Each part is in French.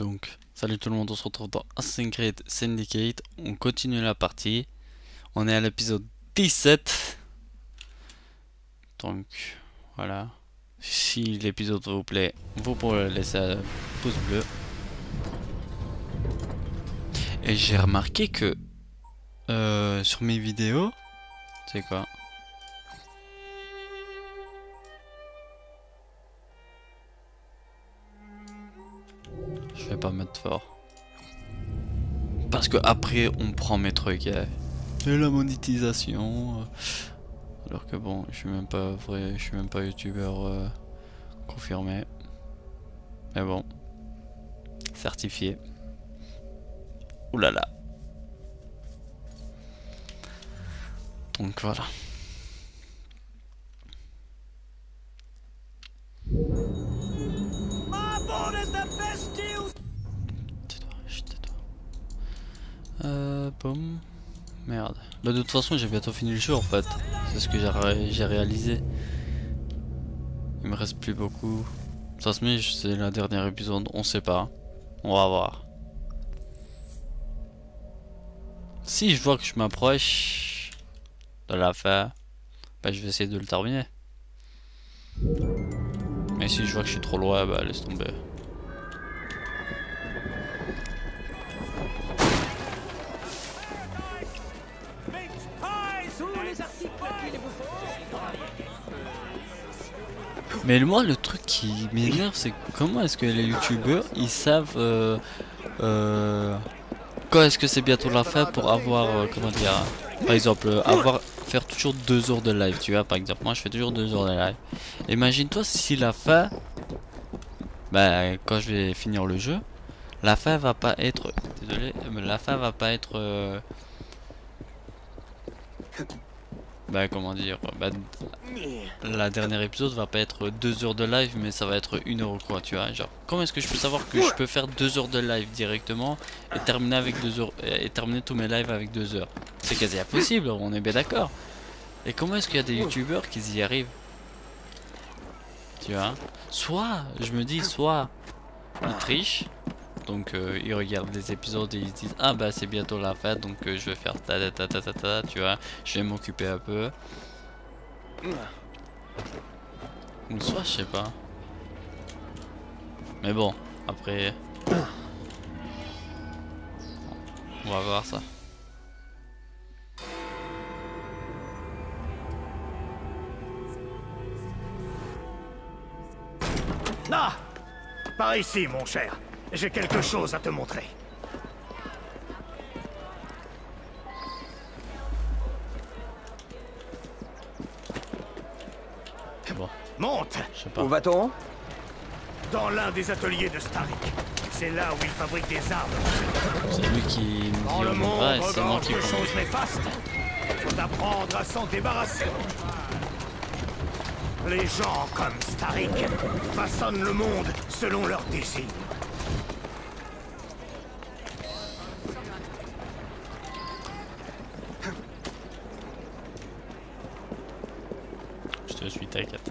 Donc, salut tout le monde, on se retrouve dans Assassin's Creed Syndicate. On continue la partie. On est à l'épisode 17. Donc, voilà. Si l'épisode vous plaît, vous pouvez laisser un pouce bleu. Et j'ai remarqué que sur mes vidéos, c'est quoi? Je vais pas mettre fort. Parce que après on prend mes trucs et la monétisation. Alors que bon, je suis même pas vrai, je suis même pas youtubeur confirmé. Mais bon, certifié. Ouh là là. Donc voilà. Boum. Merde. Bah de toute façon j'ai bientôt fini le jeu en fait. C'est ce que j'ai réalisé. Il me reste plus beaucoup. Ça se met, c'est la dernière épisode, on sait pas. On va voir. Si je vois que je m'approche de la fin, bah je vais essayer de le terminer. Mais si je vois que je suis trop loin, bah laisse tomber. Mais moi le truc qui m'énerve c'est comment est-ce que les youtubeurs ils savent quand est-ce que c'est bientôt la fin pour avoir comment dire, par exemple faire toujours 2 heures de live, tu vois, par exemple moi je fais toujours 2 heures de live. Imagine-toi si la fin, bah quand je vais finir le jeu, la fin va pas être, désolé, mais la fin va pas être bah comment dire, bah la dernière épisode va pas être 2 heures de live mais ça va être 1 heure ou quoi, tu vois, genre comment est-ce que je peux savoir que je peux faire 2 heures de live directement et terminer avec 2 heures et terminer tous mes lives avec 2 heures? C'est quasi impossible, on est bien d'accord. Et comment est-ce qu'il y a des youtubeurs qui y arrivent, tu vois? Soit je me dis, soit ils trichent, donc ils regardent les épisodes et ils se disent ah bah c'est bientôt la fin donc je vais faire ta, tu vois, je vais m'occuper un peu. Ou soit je sais pas. Mais bon, après on va voir ça. Ah! Par ici, mon cher. J'ai quelque chose à te montrer. Bon, Monte! je sais pas. Où va-t-on? Dans l'un des ateliers de Starik. C'est là où il fabrique des armes. C'est lui qui me dit Quand le on monde va et c'est moi regorge qui de prends. choses néfastes, il faut apprendre à s'en débarrasser. Les gens comme Starik façonnent le monde selon leurs désirs. Je te suis, t'inquiète.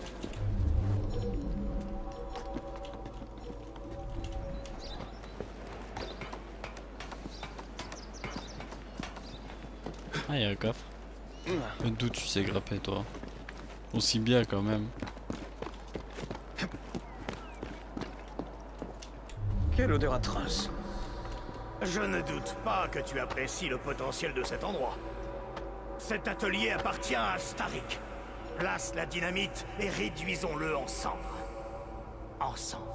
Ah, il y a un coffre. D'où tu sais grapper, toi? Aussi bien, quand même. Quelle odeur atroce. Je ne doute pas que tu apprécies le potentiel de cet endroit. Cet atelier appartient à Starik. Place la dynamite et réduisons-le ensemble. Ensemble.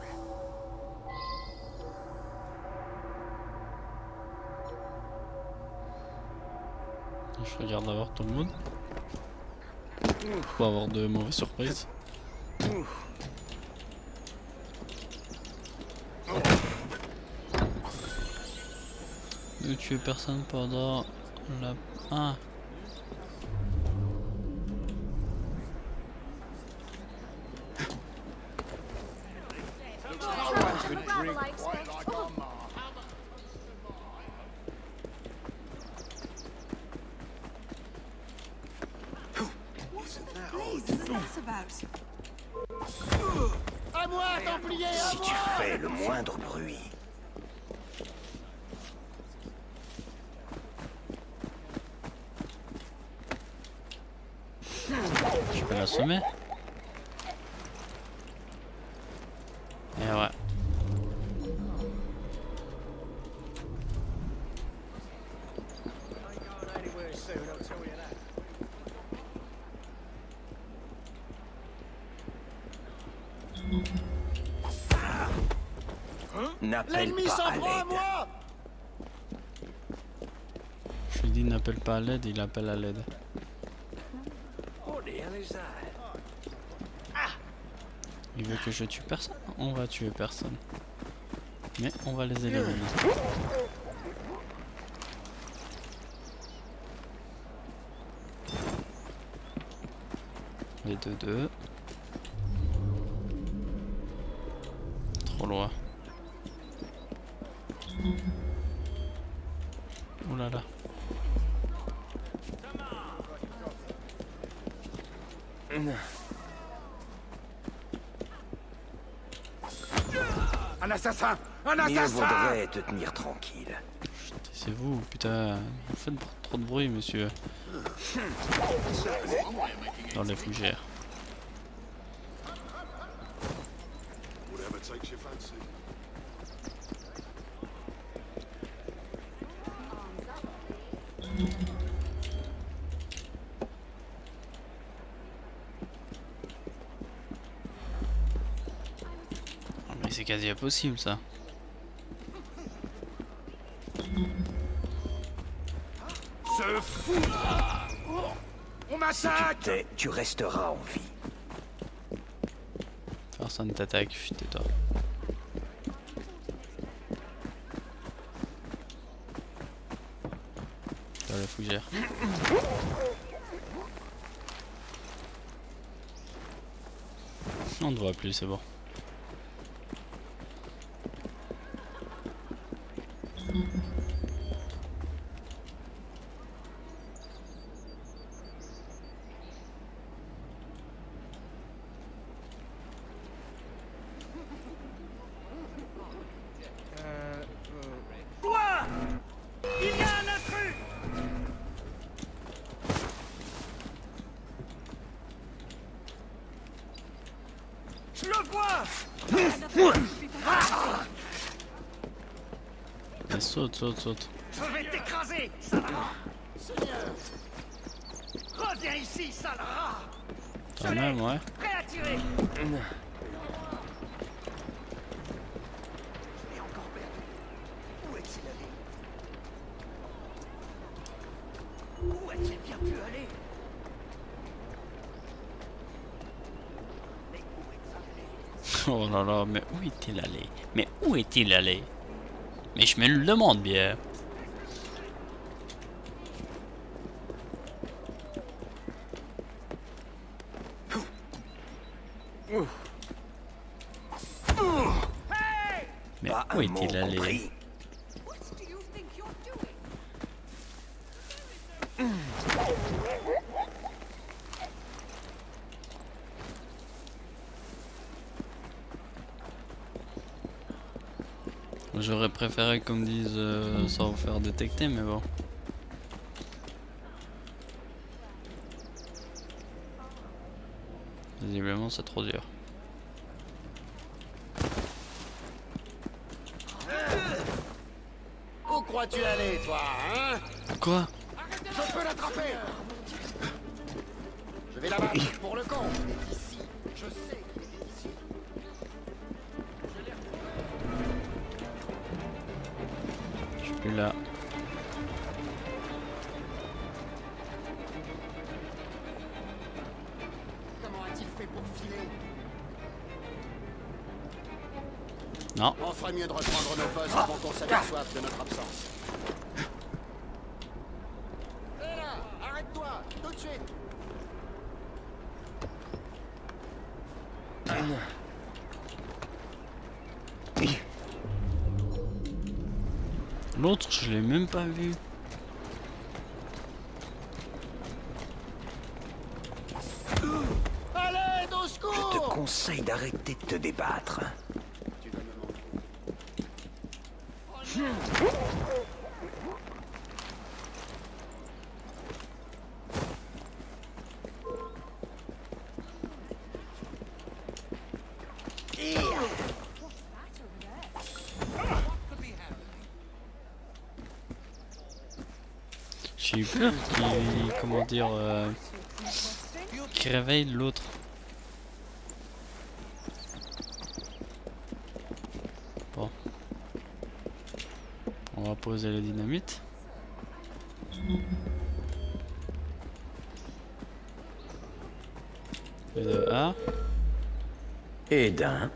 Je regarde d'abord tout le monde. Pour avoir de mauvaises surprises. Ne tuer personne pendant la... Ah. Si tu fais le moindre bruit, peux l'assommer. Et ouais. N'appelle pas à l'aide. Je lui dis n'appelle pas à l'aide, il appelle à l'aide. Il veut que je tue personne? On va tuer personne. Mais on va les éliminer. Les 2-2. Trop loin. Oh là là. Un assassin! Un Mieux assassin! vaudrait te tenir tranquille. C'est vous, putain. Vous faites trop de bruit, monsieur. Dans les fougères. Ah, mais c'est quasi impossible ça. Ce fou! On Si tu m'attaque! te tais, tu resteras en vie. Personne t'attaque, chut, tais-toi. Dans la fougère. On ne voit plus, c'est bon. Quoi? Il y a un intrus! Je le vois! Et saute, saute, saute. Je vais t'écraser, sale rat! Seigneur! Reviens ici, sale rat! Quand même, ouais. Prêt à tirer! Je l'ai encore perdu. Où est-il allé? Où a-t-il bien pu aller? Mais où est-il allé? Oh là là, mais où est-il allé? Mais où est-il allé? Mais je me le demande bien. Mais Pas où un mot est-il allé? compris. J'aurais préféré qu'on me dise sans vous faire détecter, mais bon. Visiblement, c'est trop dur. Où crois-tu aller, toi, hein? Quoi? Je peux l'attraper! Je vais là-bas pour le compte. Ici, je sais qu'il est ici. Je suis plus là. Comment a-t-il fait pour filer? Non. On ferait mieux de reprendre nos postes avant qu'on s'aperçoive de notre absence. Hé là! Arrête-toi! Tout de suite! L'autre, je l'ai même pas vu. Allez, au Je te secours! conseille d'arrêter de te débattre. Tu vas me manquer. J'ai eu peur qu'il, comment dire, qu'il réveille l'autre. Bon. On va poser la dynamite. Et de A. Et d'un.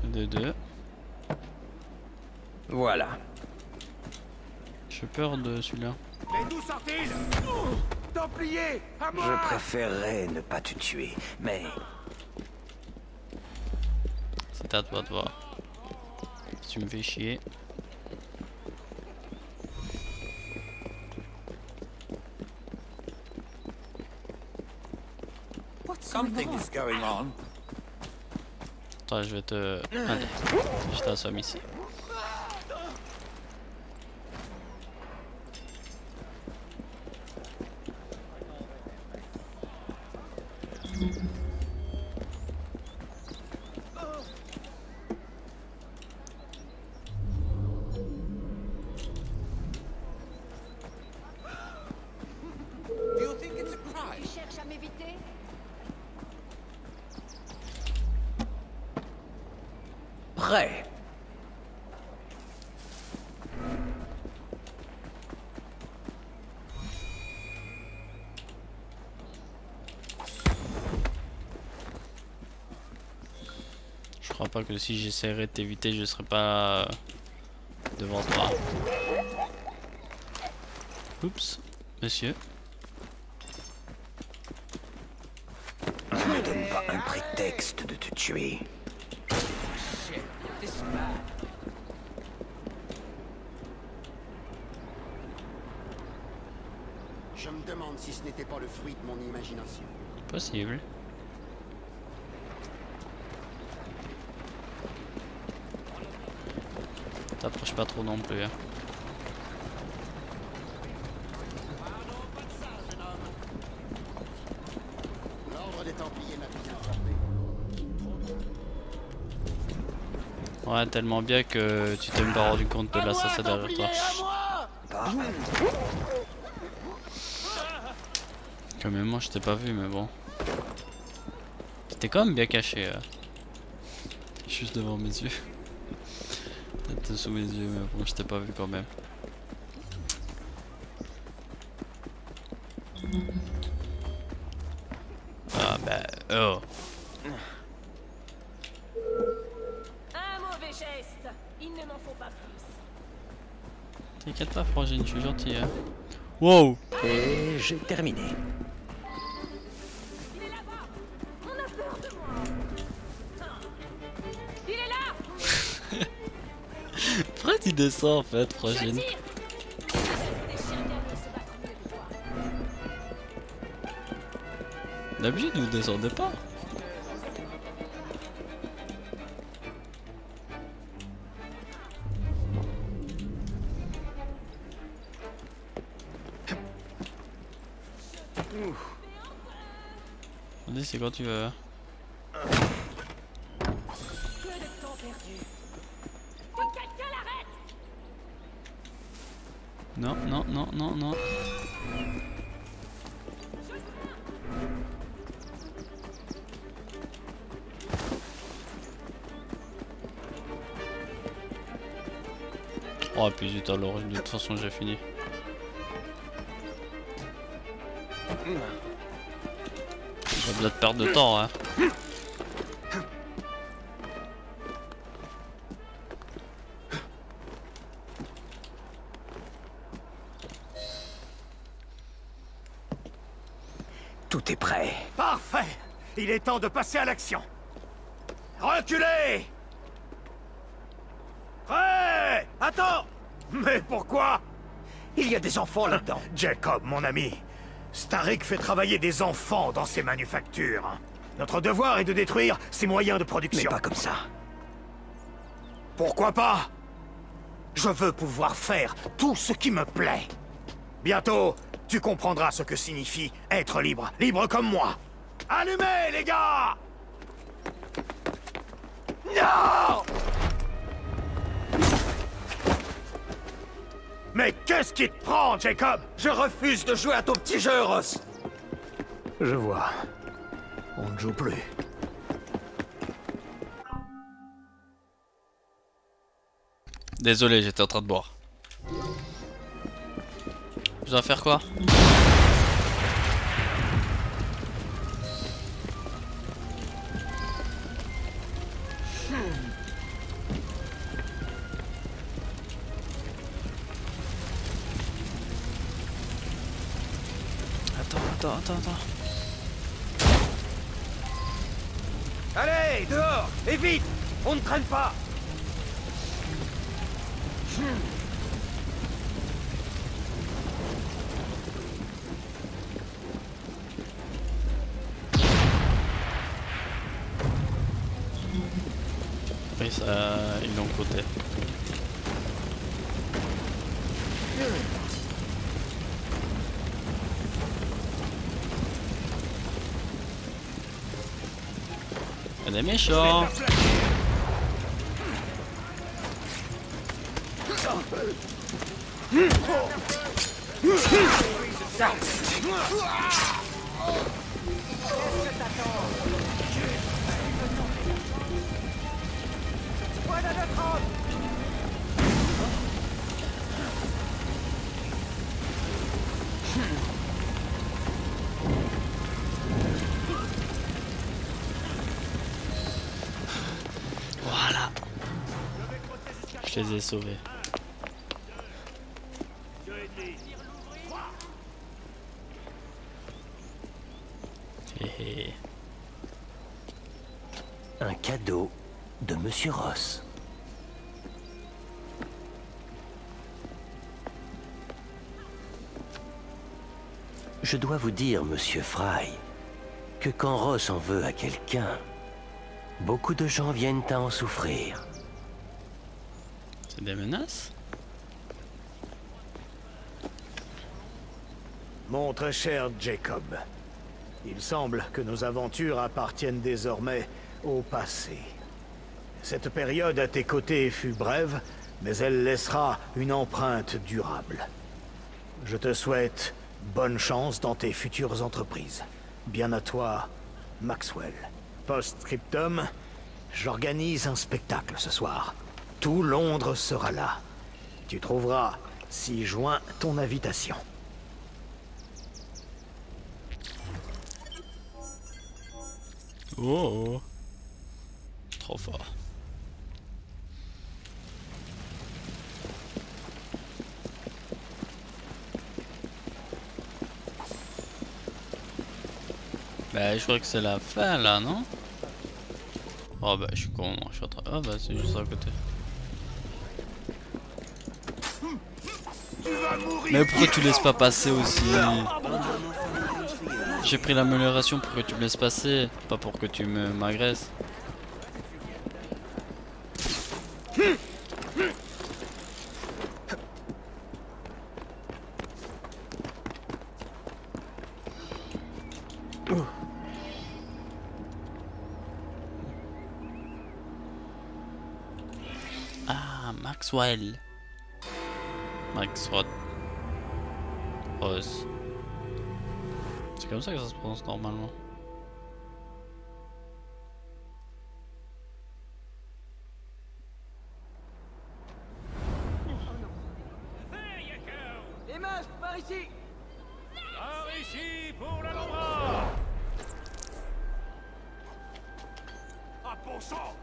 De 2. Voilà. J'ai peur de celui-là. Mais d'où sort-il? Templier, à moi! Je préférerais ne pas te tuer, mais C'est à toi de voir. Si tu me fais chier. Something is going on. Attends, je vais te... Allez, je t'assomme ici. Do you think it's a crime? Tu cherches à m'éviter? prêt. Je crois pas que si j'essaierais de t'éviter, je serais pas devant toi. Oups, monsieur. Ne me donne pas un prétexte de te tuer. Shit, this is bad. Je me demande si ce n'était pas le fruit de mon imagination. Possible. T'approches pas trop non plus. Hein. L'ordre des Templiers m'a bien informé. Ouais, tellement bien que tu t'es même pas rendu compte de l'assassin derrière toi. Pas Quand même, moi je t'ai pas vu, mais bon. T'es quand même bien caché. T'es juste devant mes yeux. T'es sous mes yeux, mais bon, je t'ai pas vu quand même. Ah bah, oh. Un mauvais geste. Il ne m'en faut pas plus. T'inquiète pas, frangine, je suis gentil. Hein. Wow! Et j'ai terminé. Il est là-bas. On a peur de moi. Il est là. Pourquoi tu descends en fait, frangine? Je tire. Les chiens d'herbe se battent mieux que toi. D'habitude, vous descendez pas. Vas-y, c'est quand tu veux. Que de temps perdu. Que quelqu'un l'arrête. Non, non, non, non, non. Oh, puis zut, alors de toute façon, j'ai fini. Pas besoin de perdre de temps, hein. Tout est prêt. Parfait. Il est temps de passer à l'action. Reculez! Prêt! Attends! Mais pourquoi? Il y a des enfants là-dedans. Jacob, mon ami, Starrick fait travailler des enfants dans ses manufactures. Notre devoir est de détruire ses moyens de Mais production. pas comme ça. Pourquoi pas? Je veux pouvoir faire tout ce qui me plaît. Bientôt, tu comprendras ce que signifie être libre. Libre comme moi. Allumez, les gars! Non! Mais qu'est-ce qui te prend, Jacob? Je refuse de jouer à ton petit jeu, Ross. Je vois. On ne joue plus. Désolé, j'étais en train de boire. Je dois faire quoi? Attends. Allez, dehors! Et vite! On ne traîne pas! Oui, ça, ils l'ont côté. Il y a des méchants. Voilà. Je les ai sauvés. Hé. Un cadeau de Monsieur Ross. Je dois vous dire, Monsieur Fry, que quand Ross en veut à quelqu'un, beaucoup de gens viennent à en souffrir. C'est des menaces? Mon très cher Jacob, il semble que nos aventures appartiennent désormais au passé. Cette période à tes côtés fut brève, mais elle laissera une empreinte durable. Je te souhaite bonne chance dans tes futures entreprises. Bien à toi, Maxwell. Post-scriptum, j'organise un spectacle ce soir. Tout Londres sera là. Tu trouveras, si joint, ton invitation. Oh. Trop fort. Bah je crois que c'est la fin là, non? Oh bah je suis con, moi je suis en train... Ah bah c'est juste à côté. Mais pourquoi tu laisses pas passer aussi? J'ai pris l'amélioration pour que tu me laisses passer, pas pour que tu m'agresses. Ah, Maxwell. Maxwell. Rose. C'est comme ça que ça se prononce normalement. Les masques, par ici! Par ici pour la loi. Ah bon sang.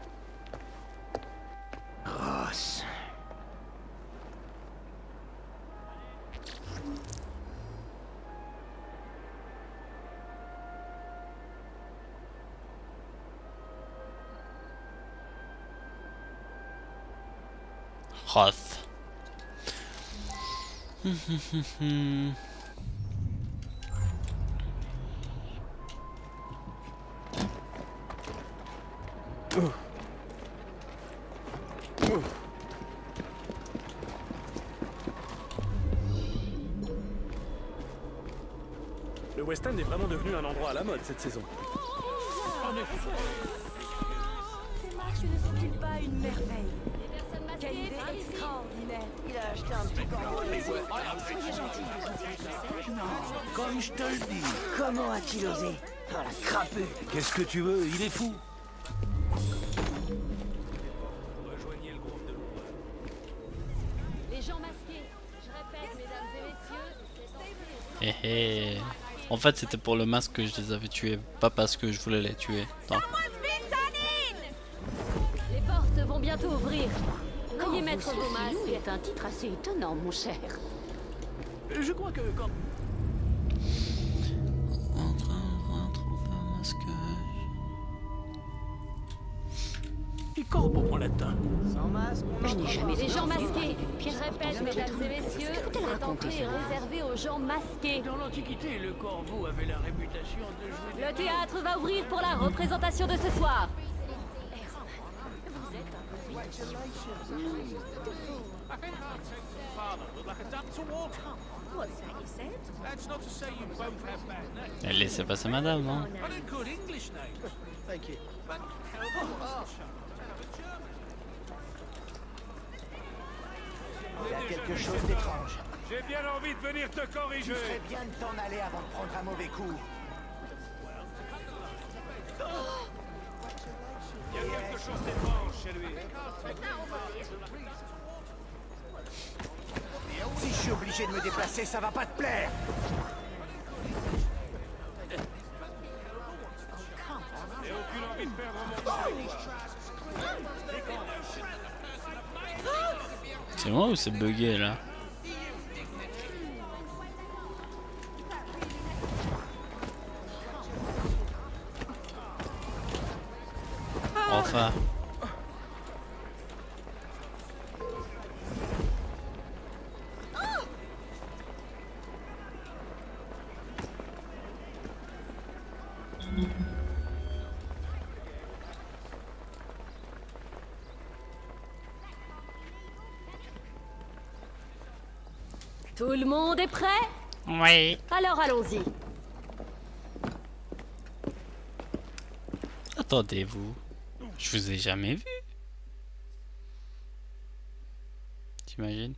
Ross. Roth. Le West End est vraiment devenu un endroit à la mode cette saison. Ces marches ne sont-ils pas une merveille? Quelle idée extraordinaire. Il a acheté un petit corbeau. Soyez gentil. Comme je te le dis. Comment a-t-il osé? Oh la crapule. Qu'est-ce que tu veux? Il est fou. Les gens masqués. Je répète, mesdames et messieurs, c'est Hé hé. En fait, c'était pour le masque que je les avais tués, pas parce que je voulais les tuer. Attends. Les portes vont bientôt ouvrir. Veuillez mettre vos masques. C'est un titre assez étonnant, mon cher. Je crois que quand... Entre un masque. Et corbeau en latin. Je n'ai jamais les gens masqués. Je répète, mesdames et messieurs, cette entrée est réservée aux gens masqués. Dans l'Antiquité, le corbeau avait la réputation de jouer... Le théâtre va ouvrir pour la représentation de ce soir. Laissez passer madame, non? Il y a quelque chose d'étrange. J'ai bien envie de venir te corriger. Tu ferais bien de t'en aller avant de prendre un mauvais coup. Il y a quelque chose d'étrange chez lui. Si je suis obligé de me déplacer, ça va pas te plaire. J'ai aucune envie de perdre mon temps. C'est moi ou c'est bugué là? Enfin. Tout le monde est prêt? Oui. Alors allons-y. Attendez-vous. Je vous ai jamais vu. T'imagines?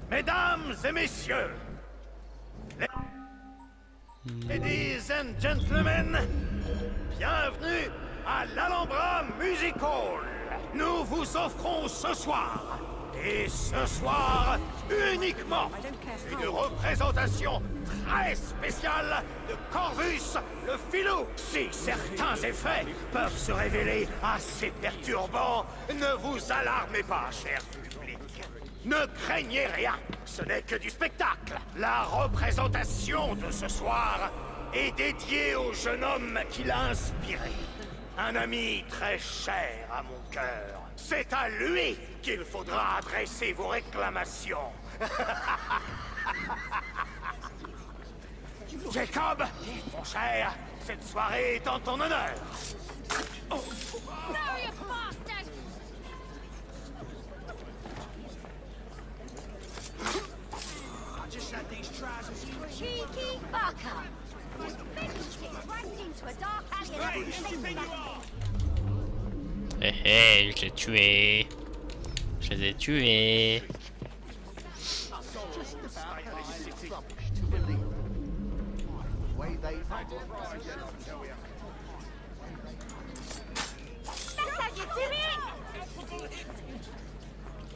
Mesdames et messieurs, ladies and gentlemen, bienvenue à l'Alhambra Music Hall. Nous vous offrons ce soir, et ce soir uniquement, une représentation très spéciale de Corvus le Filou. Si certains effets peuvent se révéler assez perturbants, ne vous alarmez pas, cher public. Ne craignez rien, ce n'est que du spectacle. La représentation de ce soir est dédiée au jeune homme qui l'a inspiré. Un ami très cher à mon cœur. C'est à lui qu'il faudra adresser vos réclamations. Jacob, mon cher, cette soirée est en ton honneur. Oh. Cheeky fucker! Just finished it right into a dark alley and Hé hé, je l'ai tué. Je les ai tués.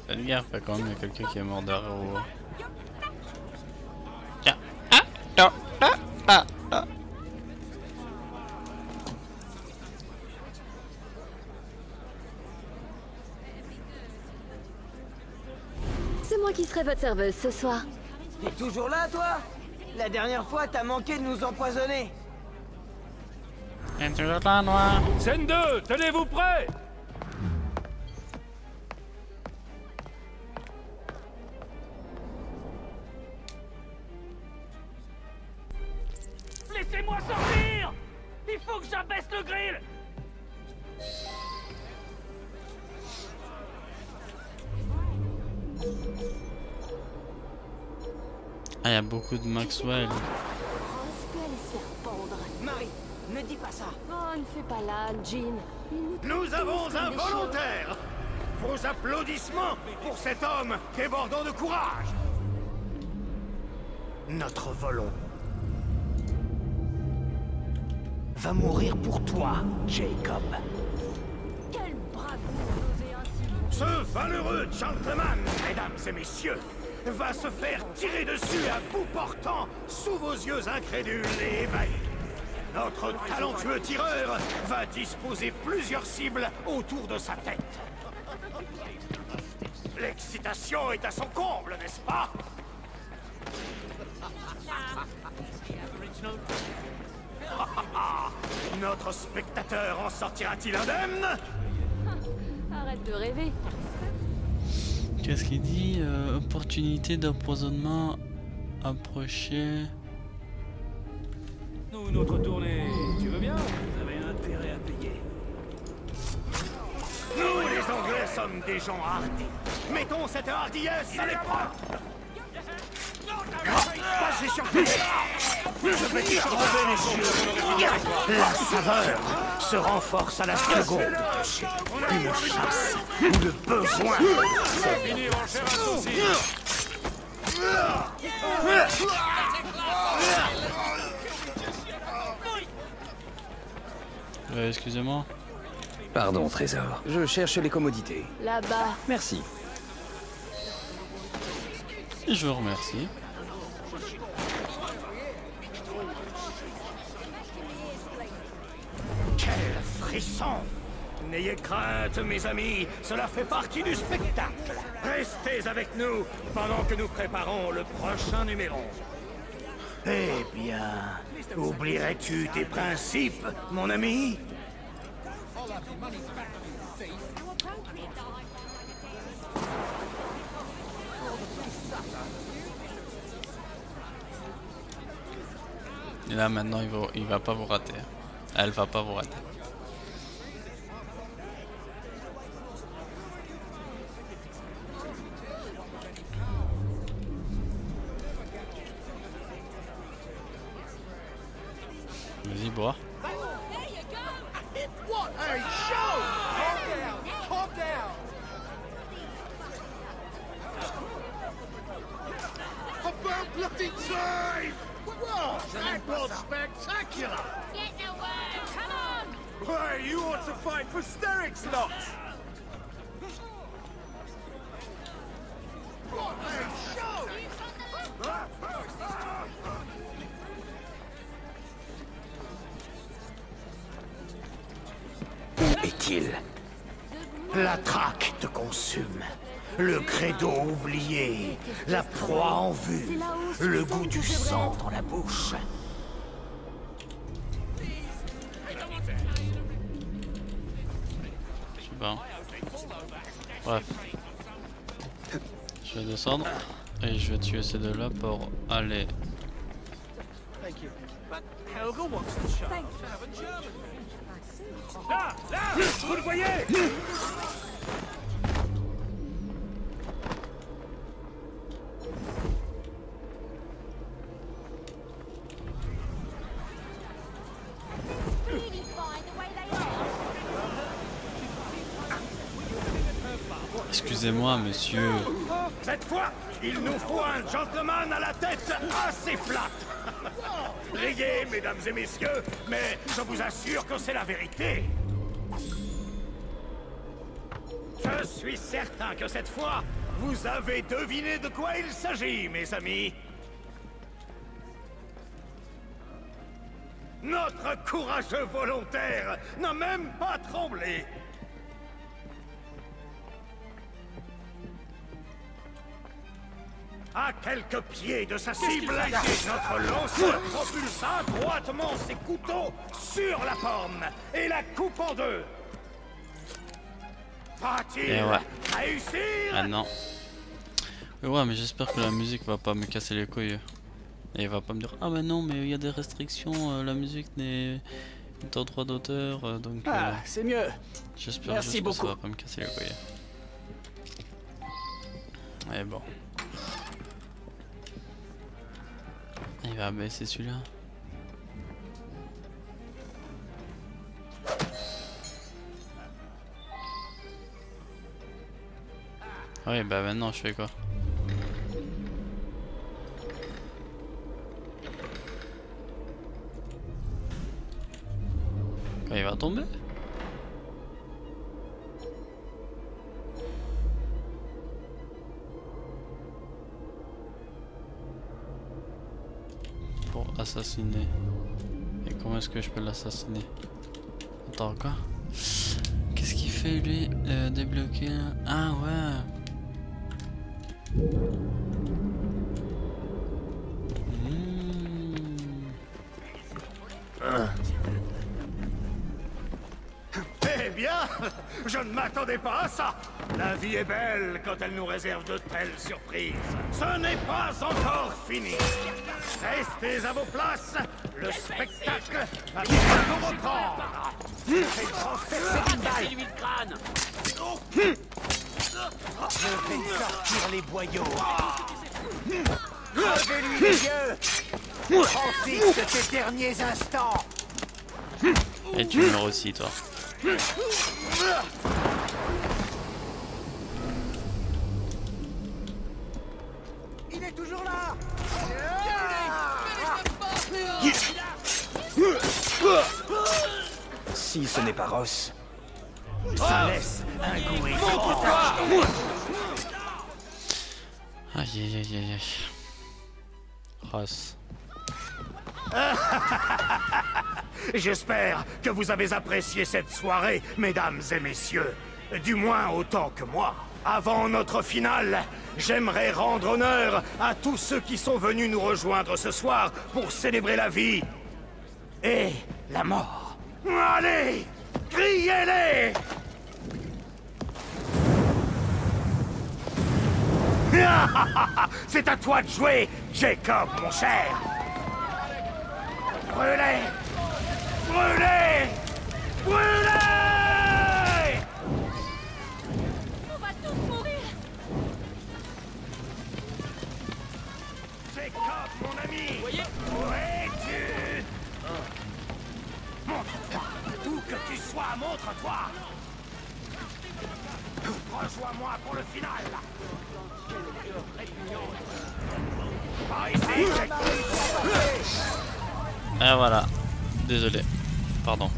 Faites gaffe, quand même, il y a quelqu'un qui est mort derrière vous. Tiens. Ah, ah, ah, ah, ah. C'est moi qui serai votre serveuse ce soir. T'es toujours là, toi? La dernière fois, t'as manqué de nous empoisonner. T'es toujours là, noir. Scène 2, tenez-vous prêts? Laissez-moi sortir! Il faut que j'abaisse le grill! Ah, il y a beaucoup de Maxwell. Ross peut aller se faire pendre. Marie, ne dis pas ça. Oh, ne fais pas l'âne, Jean. Il nous Nous avons comme un des chiens. volontaire. Vos applaudissements pour cet homme débordant de courage. Notre volontaire va mourir pour toi, Jacob. Quel bravoure d'oser ainsi. Ce valeureux gentleman, mesdames et messieurs, va se faire tirer dessus à bout portant sous vos yeux incrédules et ébahis. Notre talentueux tireur va disposer plusieurs cibles autour de sa tête. L'excitation est à son comble, n'est-ce pas? Notre spectateur en sortira-t-il indemne? Arrête de rêver. Qu'est-ce qu'il dit? Opportunité d'empoisonnement approchée. Nous, notre tournée, tu veux bien? Vous avez intérêt à payer. Nous, les Anglais, sommes des gens hardis. Mettons cette hardiesse à l'épreuve. Passez sur pied. Je vais t'y retrouver les cieux. La saveur se renforce à la seconde. Une chasse ou le besoin. Finir en chair à saucisse. Excusez-moi. Pardon, trésor. Je cherche les commodités. Là-bas. Merci. Et je vous remercie. Quel frisson! N'ayez crainte, mes amis, cela fait partie du spectacle. Restez avec nous pendant que nous préparons le prochain numéro. Eh bien, oublierais-tu tes principes, mon ami? Et là maintenant il va pas vous rater. Elle va pas vous rater. Vas-y, bois. What a show! Calm down! Calm down! About bloody time! Whoa! That was spectacular! Get the word. Come on. Hey, you ought to fight for Steric's lot! What a show! Où est-il? La traque te consume. Le credo oublié. La proie en vue. Le goût du sang dans la bouche. Je sais pas. Bref. Je vais descendre et je vais tuer ces deux là pour aller. Helga wants the chance to have a German. Là, là, vous le voyez? Really fine the way they are. Excusez-moi, monsieur. Cette fois, il nous faut un gentleman à la tête assez flat. Riez, mesdames et messieurs, mais je vous assure que c'est la vérité. Je suis certain que cette fois, vous avez deviné de quoi il s'agit, mes amis. Notre courageux volontaire n'a même pas tremblé. À quelques pieds de sa cible, notre lanceur propulsa droitement ses couteaux sur la pomme et la coupe en deux. Va-t-il Et ouais. réussir? Ah non. Mais ouais, mais j'espère que la musique va pas me casser les couilles. Et il va pas me dire ah mais non, mais il y a des restrictions, la musique n'est en droit d'auteur, donc. Ah, c'est mieux. J'espère Merci juste que ça beaucoup. va pas me casser les couilles. Et bon. Il va baisser celui-là. Oui, bah maintenant je fais quoi? Il va tomber? Pour assassiner. Et comment est-ce que je peux l'assassiner? Attends, quoi? Qu'est-ce qu'il fait lui? Débloquer un... Ah ouais! Eh bien, je ne m'attendais pas à ça. La vie est belle quand elle nous réserve de telles surprises. Ce n'est pas encore fini. Restez à vos places. Le spectacle va bientôt reprendre. Cassez-lui le crâne. Je vais sortir les boyaux. Crevez-lui les yeux. Profite de tes derniers instants. Et tu meurs aussi, toi. Il est toujours là. Si ce n'est pas Ross. Ça laisse un goût étrange. Aïe aïe aïe aïe aïe. Ross. J'espère que vous avez apprécié cette soirée, mesdames et messieurs. Du moins autant que moi. Avant notre finale, j'aimerais rendre honneur à tous ceux qui sont venus nous rejoindre ce soir pour célébrer la vie et la mort. Allez, criez-les! C'est à toi de jouer, Jacob, mon cher. Brûlez! Brûlez! Brûlez! On va tous mourir. Jacob, mon ami! Voyez? Où es-tu? Montre-toi! Où que tu sois, montre-toi! Rejoins-moi pour le final! Par ici, Jacob! Et voilà. Désolé. Pardon.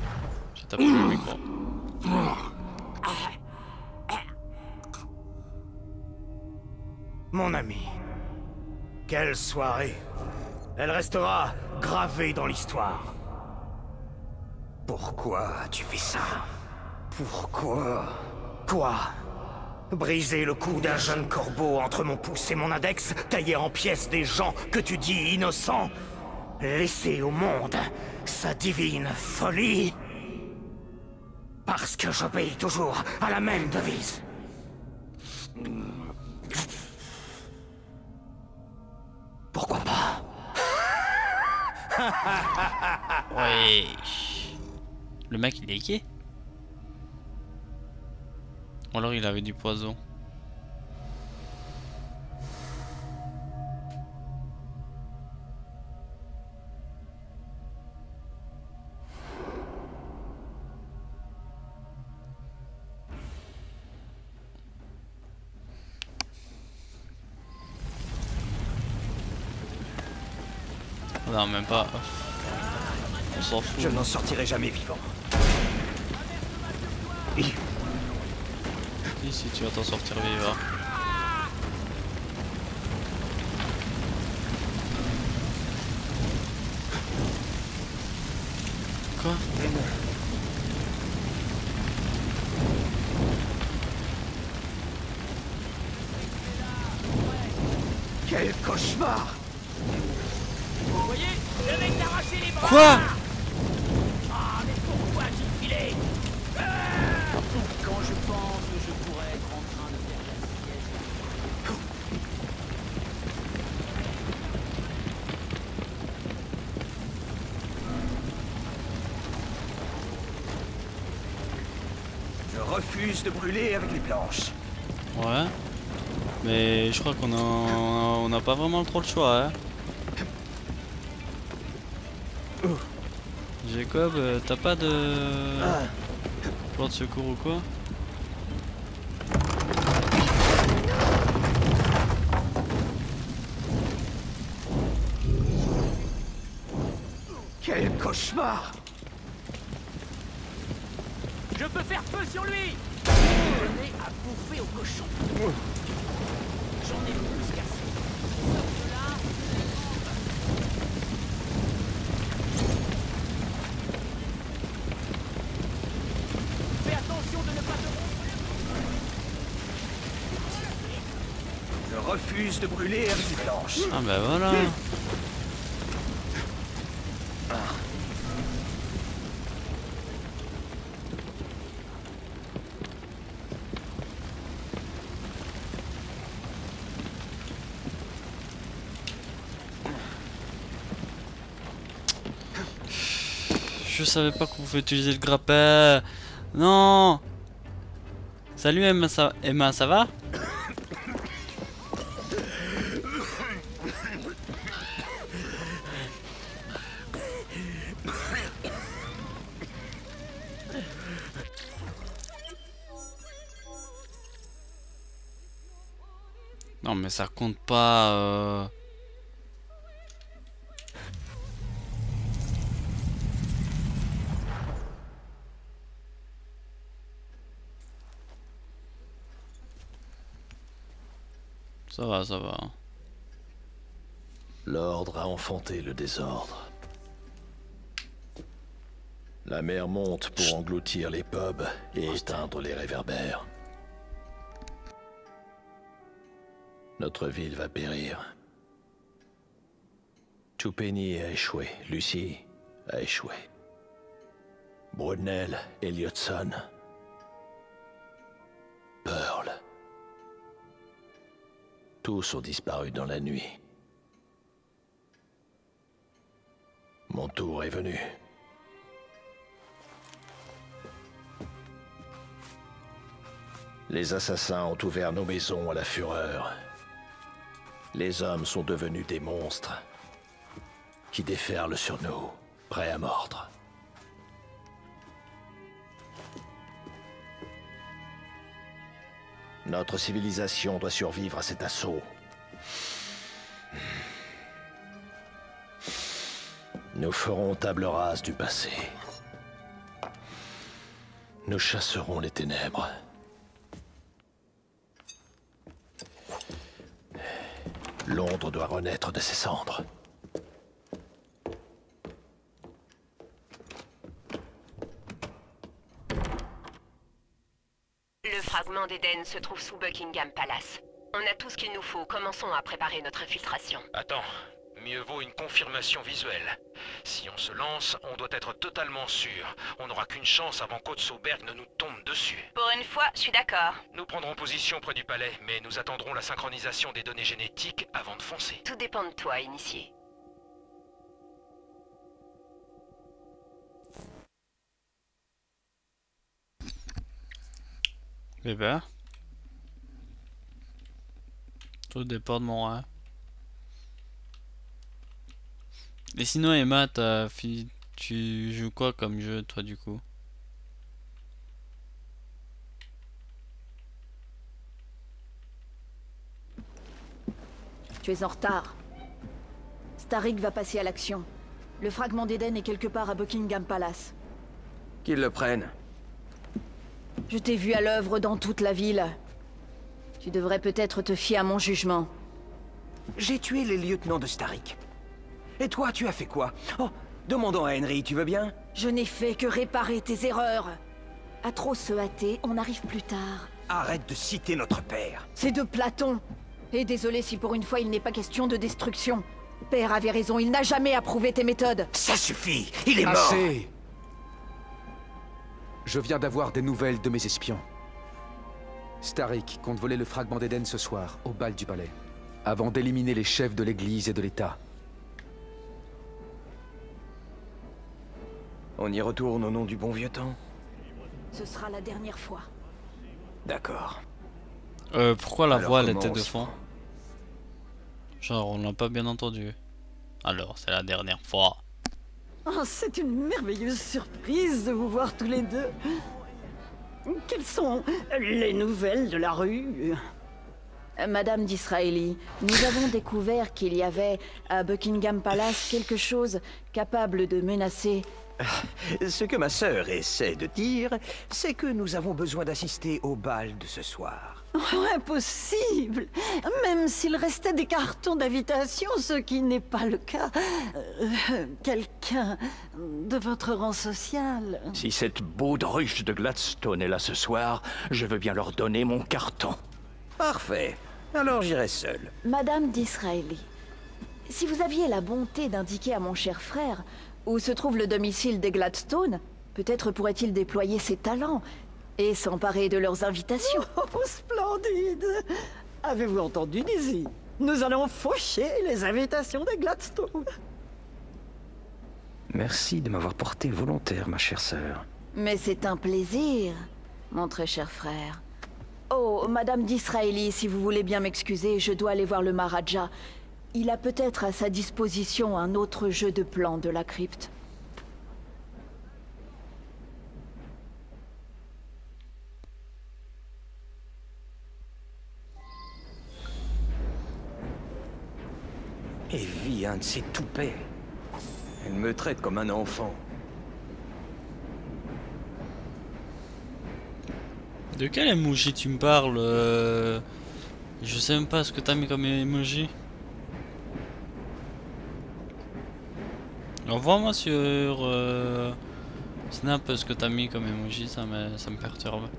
J'ai tapé le micro. Mon ami, quelle soirée. Elle restera gravée dans l'histoire. Pourquoi tu fais ça? Pourquoi? Quoi? Briser le cou d'un jeune corbeau entre mon pouce et mon index, tailler en pièces des gens que tu dis innocents, laisser au monde sa divine folie. Parce que j'obéis toujours à la même devise. Pourquoi pas? Ouais. Le mec il est gay. Ou alors il avait du poison. Non, même pas. On s'en fout. Je n'en sortirai jamais vivant. Si tu vas t'en sortir vivant. Quoi? Quel cauchemar! Vous voyez? Le mec t'a arraché les bras. Quoi? Ah, mais pourquoi j'y filais? Quand je pense que je pourrais être en train de faire la sieste. Je refuse de brûler avec les planches. Ouais. Mais je crois qu'on a pas vraiment trop le choix, hein. Jacob, t'as pas de plan de secours ou quoi? Quel cauchemar! Je peux faire feu sur lui! Donnez à bouffer au cochon. J'en ai plus qu'assez. Sors de là. Fais attention de ne pas te rompre. Je refuse de brûler Herbe Blanche. Ah bah voilà. Je savais pas qu'on pouvait utiliser le grappin. Non. Salut Emma, ça va? Non mais ça compte pas. Ça va, ça va. L'ordre a enfanté le désordre. La mer monte pour engloutir les pubs et éteindre les réverbères. Notre ville va périr. Tupeni a échoué, Lucie a échoué. Brunel, Elliotson, Pearl. Tous ont disparu dans la nuit. Mon tour est venu. Les assassins ont ouvert nos maisons à la fureur. Les hommes sont devenus des monstres qui déferlent sur nous, prêts à mordre. Notre civilisation doit survivre à cet assaut. Nous ferons table rase du passé. Nous chasserons les ténèbres. Londres doit renaître de ses cendres. Le fragment d'Éden se trouve sous Buckingham Palace. On a tout ce qu'il nous faut. Commençons à préparer notre infiltration. Attends, mieux vaut une confirmation visuelle. Si on se lance, on doit être totalement sûr. On n'aura qu'une chance avant qu'Otsoberg ne nous tombe dessus. Pour une fois, je suis d'accord. Nous prendrons position près du palais, mais nous attendrons la synchronisation des données génétiques avant de foncer. Tout dépend de toi, initié. Eh ben, tout dépend de moi. Et sinon Emma, tu joues quoi comme jeu toi du coup? Tu es en retard. Starrick va passer à l'action. Le fragment d'Éden est quelque part à Buckingham Palace. Qu'ils le prennent. Je t'ai vu à l'œuvre dans toute la ville. Tu devrais peut-être te fier à mon jugement. J'ai tué les lieutenants de Starrick. Et toi, tu as fait quoi? Oh, demandons à Henry, tu veux bien? Je n'ai fait que réparer tes erreurs. À trop se hâter, on arrive plus tard. Arrête de citer notre père. C'est de Platon. Et désolé si pour une fois il n'est pas question de destruction. Père avait raison, il n'a jamais approuvé tes méthodes. Ça suffit, il est mort. Assez. Je viens d'avoir des nouvelles de mes espions. Starrick compte voler le fragment d'Éden ce soir, au bal du palais, avant d'éliminer les chefs de l'église et de l'État. On y retourne au nom du bon vieux temps? Ce sera la dernière fois. D'accord. Pourquoi la Alors voix elle comment était on de s'y fond? prend? Genre on l'a pas bien entendu. Alors c'est la dernière fois. Oh, c'est une merveilleuse surprise de vous voir tous les deux. Quelles sont les nouvelles de la rue? Madame Disraeli, nous avons découvert qu'il y avait à Buckingham Palace quelque chose capable de menacer... Ce que ma sœur essaie de dire, c'est que nous avons besoin d'assister au bal de ce soir. Oh, impossible! Même s'il restait des cartons d'invitation, ce qui n'est pas le cas. Quelqu'un de votre rang social... Si cette baudruche de Gladstone est là ce soir, je veux bien leur donner mon carton. Parfait. Alors j'irai seul. Madame Disraeli, si vous aviez la bonté d'indiquer à mon cher frère où se trouve le domicile des Gladstone, peut-être pourrait-il déployer ses talents et s'emparer de leurs invitations. Oh, splendide! Avez-vous entendu, Dizzy? Nous allons faucher les invitations des Gladstone. Merci de m'avoir porté volontaire, ma chère sœur. Mais c'est un plaisir, mon très cher frère. Oh, Madame Disraeli, si vous voulez bien m'excuser, je dois aller voir le Maharaja. Il a peut-être à sa disposition un autre jeu de plans de la crypte. Evie, un de ces toupets. Elle me traite comme un enfant. De quel emoji tu me parles Je sais même pas ce que t'as mis comme emoji. Envoie-moi sur Snap ce que t'as mis comme emoji, ça me perturbe.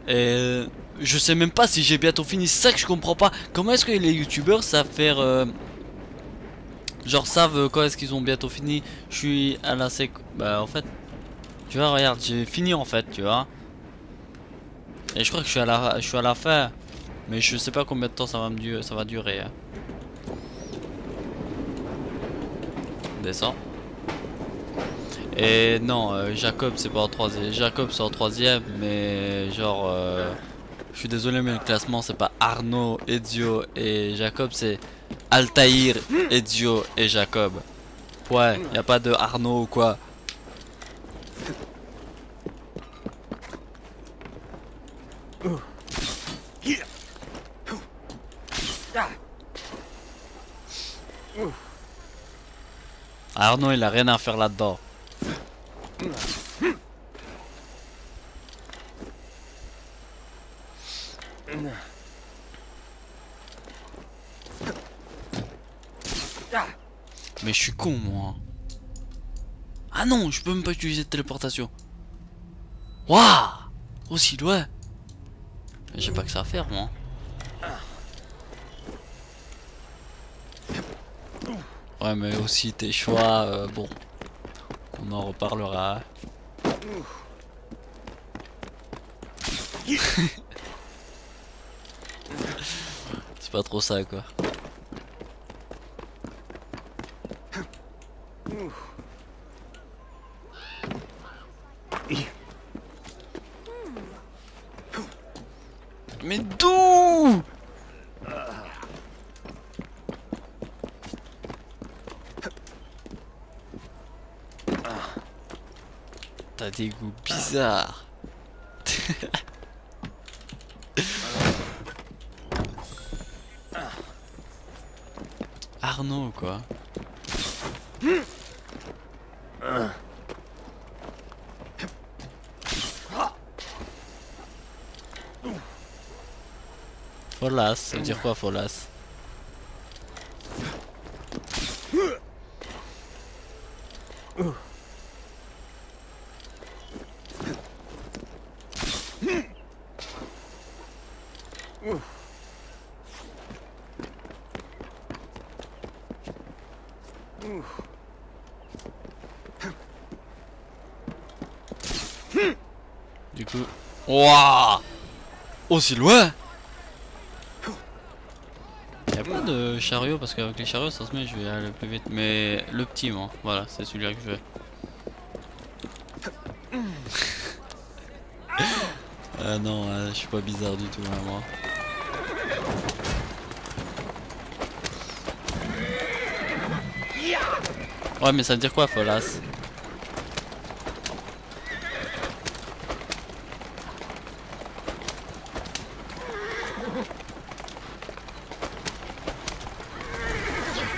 Et je sais même pas si j'ai bientôt fini, c'est ça que je comprends pas. Comment est-ce que les youtubeurs savent faire genre savent quand est-ce qu'ils ont bientôt fini. Je suis à la bah en fait, tu vois, regarde, j'ai fini en fait, tu vois. Et je crois que je suis à la fin, mais je sais pas combien de temps ça va durer. Hein. Descends. Et non, Jacob c'est pas en troisième. Jacob c'est en troisième, mais genre, je suis désolé, mais le classement c'est pas Arnaud, Ezio et Jacob, c'est Altaïr, Ezio et Jacob. Ouais, y a pas de Arnaud ou quoi. Arnaud il a rien à faire là-dedans. Mais je suis con moi. Ah non, je peux même pas utiliser de téléportation. Waouh, aussi loin. J'ai pas que ça à faire moi. Ouais mais aussi tes choix, bon, on en reparlera. C'est pas trop ça quoi. Mais d'où? T'as des goûts bizarres. Arnaud quoi. Folas, ça veut dire quoi Folas? Du coup, waouh, aussi loin. Y'a pas de chariot parce qu'avec les chariots ça se met, je vais aller plus vite. Mais le petit moi, voilà, c'est celui-là que je vais. Ah non, je suis pas bizarre du tout hein, moi. Ouais, mais ça veut dire quoi, Folas?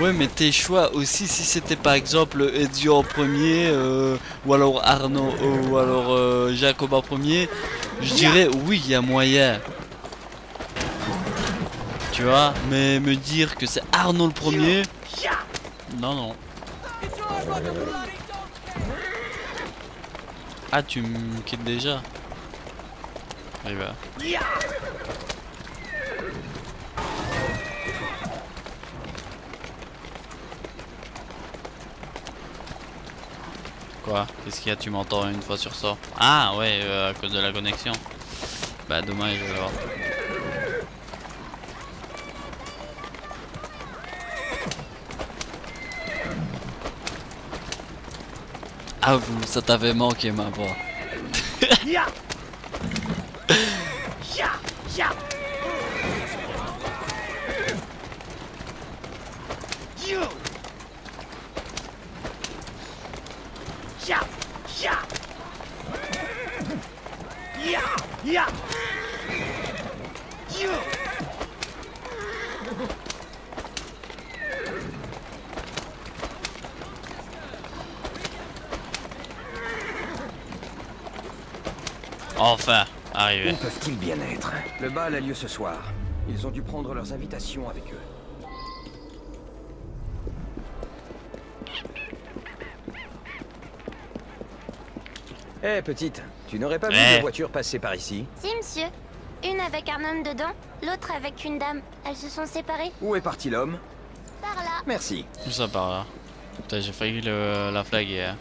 Ouais, mais tes choix aussi, si c'était par exemple Ezio en premier, ou alors Arnaud, ou alors Jacob en premier, je dirais oui, il y a moyen. Tu vois, mais me dire que c'est Arnaud le premier, non, non. Ah, tu me quittes déjà? Allez, va. Quoi? Qu'est-ce qu'il y a? Tu m'entends une fois sur ça? Ah ouais, à cause de la connexion. Bah dommage alors. Ah vous, ça t'avait manqué ma voix. Enfin, arrivé. Où peuvent-ils bien être? Le bal a lieu ce soir. Ils ont dû prendre leurs invitations avec eux. Hé, petite, tu n'aurais pas vu deux voitures passer par ici? Si, monsieur. Une avec un homme dedans, l'autre avec une dame. Elles se sont séparées. Où est parti l'homme? Par là. Merci. Tout ça par là. Putain, j'ai failli la flaguer. Hein.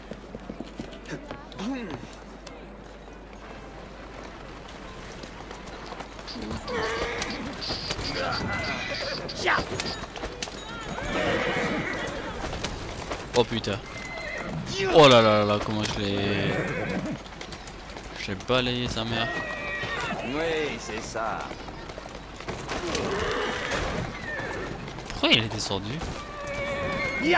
Oh putain. Oh là là là, comment je l'ai... J'ai balayé sa mère. Oui, c'est ça. Pourquoi il est descendu? Et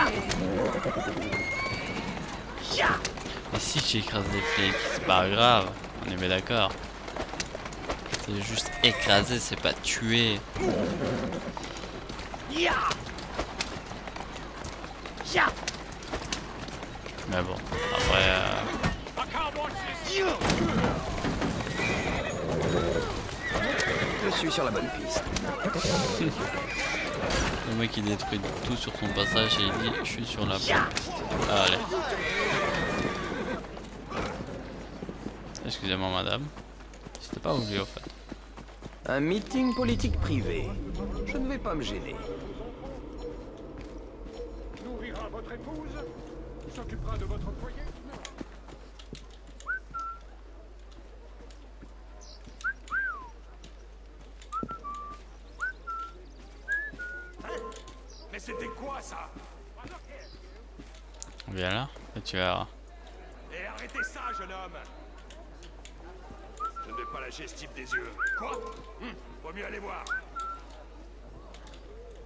si j'écrase les flics, c'est pas grave, on est bien d'accord. C'est juste écraser, c'est pas tuer. Mais bon, après... Je suis sur la bonne piste. Le mec il détruit tout sur son passage et il dit je suis sur la bonne piste. Ah, allez. Excusez-moi madame. C'était pas voulu en fait. Un meeting politique privé. Je ne vais pas me gêner. Nourrira votre épouse, s'occupera de votre foyer. Mais c'était quoi ça? Viens là, et tu verras. Et arrêtez ça, jeune homme! Je ne vais pas lâcher ce type des yeux. Quoi? Vaut mieux aller voir.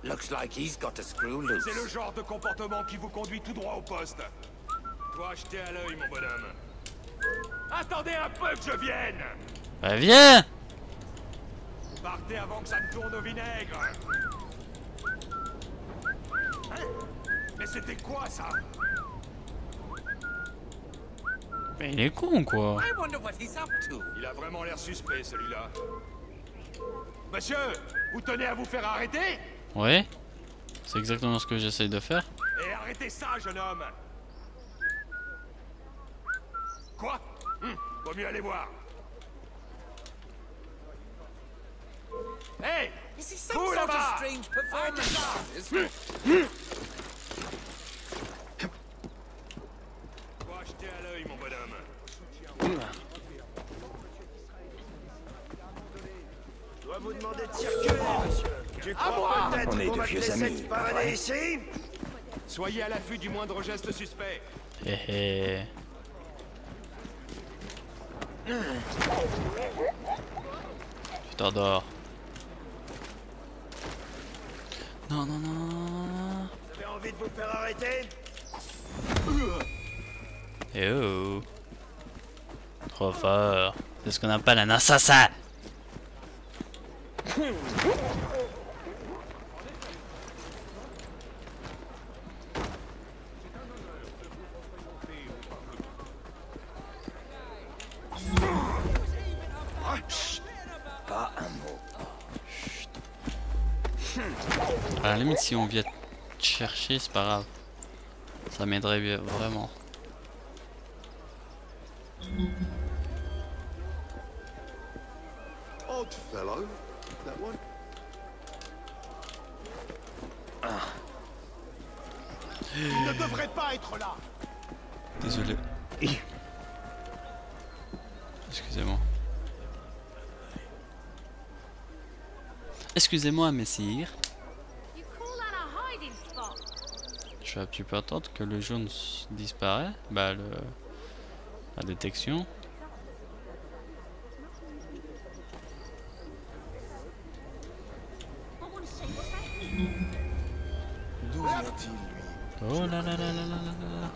Looks like he's got a screw loose. C'est le genre de comportement qui vous conduit tout droit au poste. Toi, jetez à l'œil, mon bonhomme. Attendez un peu que je vienne! Bah viens! Partez avant que ça ne tourne au vinaigre. Mais c'était quoi ça? Mais il est con quoi. I wonder what he's up to. Il a vraiment l'air suspect celui-là. Monsieur, vous tenez à vous faire arrêter? Ouais, c'est exactement ce que j'essaye de faire. Et arrêtez ça, jeune homme. Quoi? Vaut mieux aller voir. Hey! Is he some Vous sort of là-bas! strange performance artist? Faut acheter à l'œil, mon bonhomme. Je dois vous demander de circuler, monsieur. Tu crois peut-être On est qu'on de va te vieux laisser amis, te pas parader vrai? ici? Soyez à l'affût du moindre geste suspect. Hé hé. Tu t'endors. Non, non, non. Vous avez envie de vous faire arrêter? Eh oh. Trop fort. C'est ce qu'on appelle un assassin. Pas un mot. À la limite, si on vient te chercher, c'est pas grave. Ça m'aiderait bien, vraiment. Odd fellow, that one. Il ne devrait pas être là. Désolé. Excusez-moi. Excusez-moi, messire. Je vais un petit peu attendre que le jaune disparaît. Bah, la détection. D'où vient-il, lui? Oh là là là là là là là.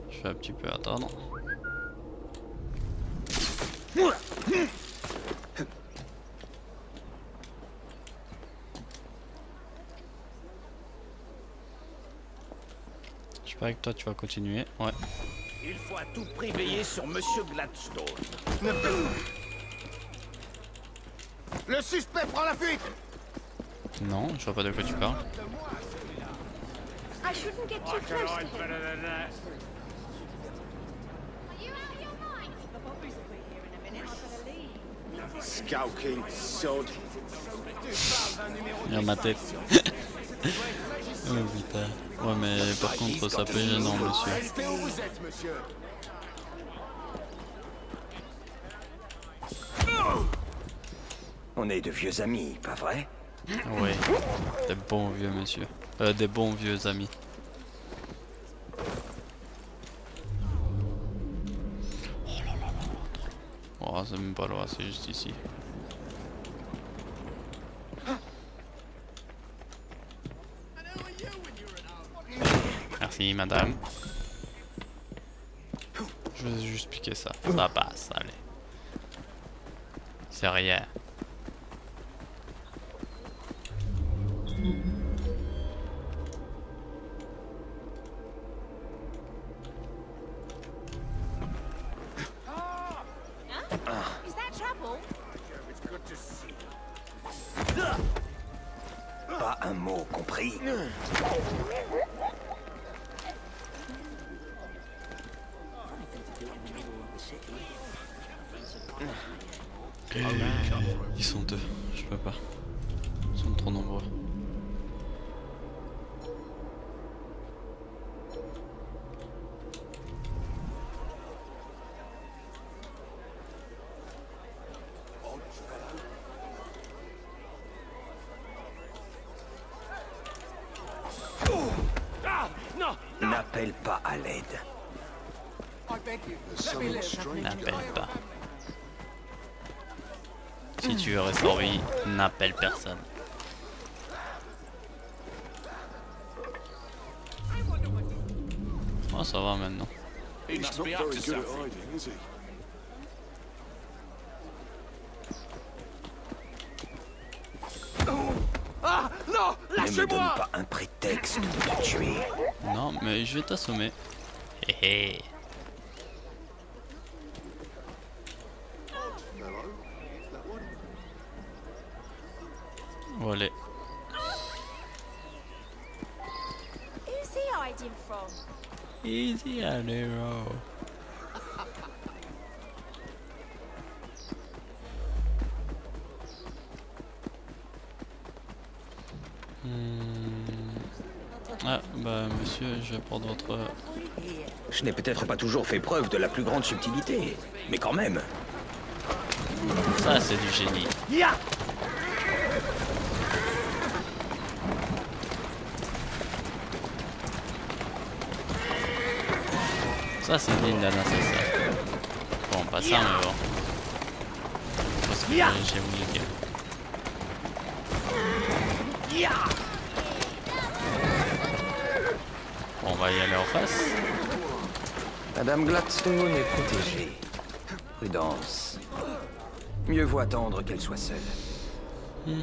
Je vais un petit peu attendre. J'espère que toi tu vas continuer. Ouais. Il faut à tout prix veiller sur Monsieur Gladstone. Le suspect prend la fuite. Non, je vois pas de quoi tu parles. I shouldn't get too close to him. Skulking sod. Il y a ma tête. Oh putain. Ouais mais par contre ça peut être gênant monsieur. Restez où vous êtes, monsieur. On est de vieux amis, pas vrai? Oui, des bons vieux monsieur. Des bons vieux amis. Oh là là là. Oh c'est même pas loin, c'est juste ici. Merci madame. Je vais juste piquer ça. Ça passe, allez. C'est rien. Is that trouble? Pas un mot compris. Ils sont deux, je peux pas. Ils sont trop nombreux. N'appelle pas à l'aide. N'appelle pas. Si tu veux rester en vie, n'appelle personne. Oh ça va maintenant. He's not very good at hiding, is he? Ah non, Ne me donne lâchez-moi. pas un prétexte de te tuer. Non mais je vais t'assommer. Hé hé. Voilà. Who's he hiding from? Easy hero. Ah bah monsieur, je vais prendre votre... Je n'ai peut-être pas toujours fait preuve de la plus grande subtilité, mais quand même. Ça c'est du génie. Ça c'est digne d'un assassin. Bon bah pas ça, mais bon. Parce que j'ai voulu dire. Bon, on va y aller en face. Madame Gladstone est protégée. Prudence. Mieux vaut attendre qu'elle soit seule. Je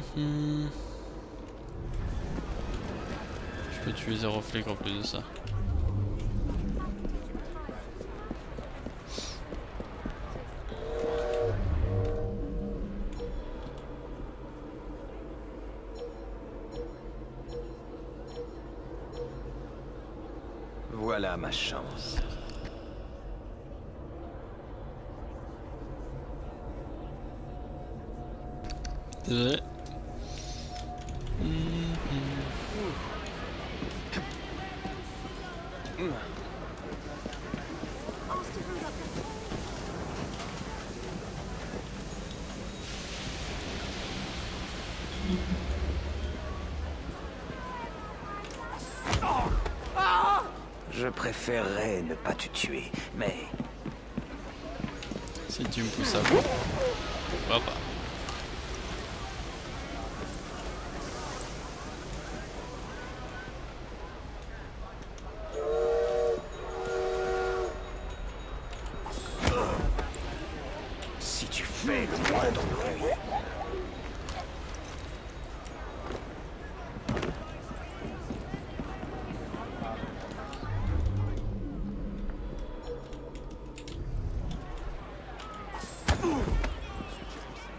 peux tuer 0 flic en plus de ça. Voilà ma chance. Désolé. Je préférerais ne pas te tuer, mais... Si tu me pousses à bout, pourquoi pas. Si tu fais le moindre bruit...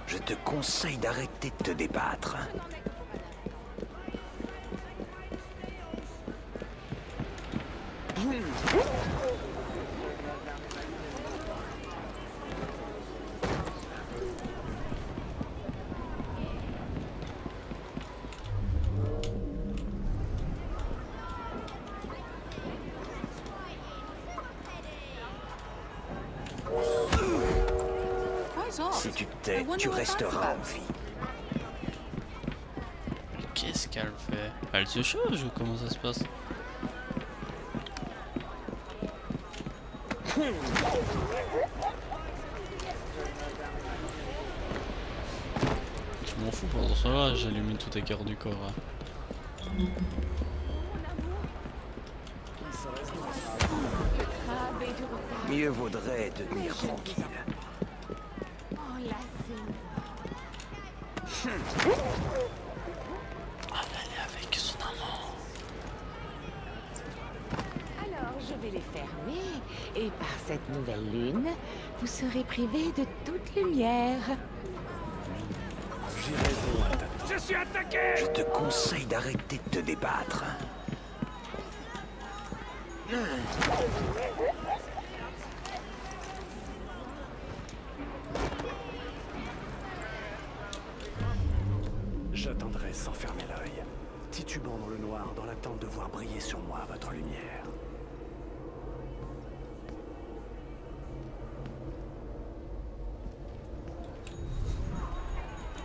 Je te conseille d'arrêter de te débattre. Si tu tais, tu resteras en vie. Qu'est-ce qu'elle fait? Elle se change ou comment ça se passe? Je m'en fous pour cela, j'élimine tout écart du corps. Hein. Mieux vaudrait te tenir tranquille. Elle est avec son amant. Alors je vais les fermer et par cette nouvelle lune, vous serez privés de toute lumière. Je suis attaqué! Je te conseille d'arrêter de te débattre. J'attendrai sans fermer l'œil, titubant dans le noir dans l'attente de voir briller sur moi votre lumière.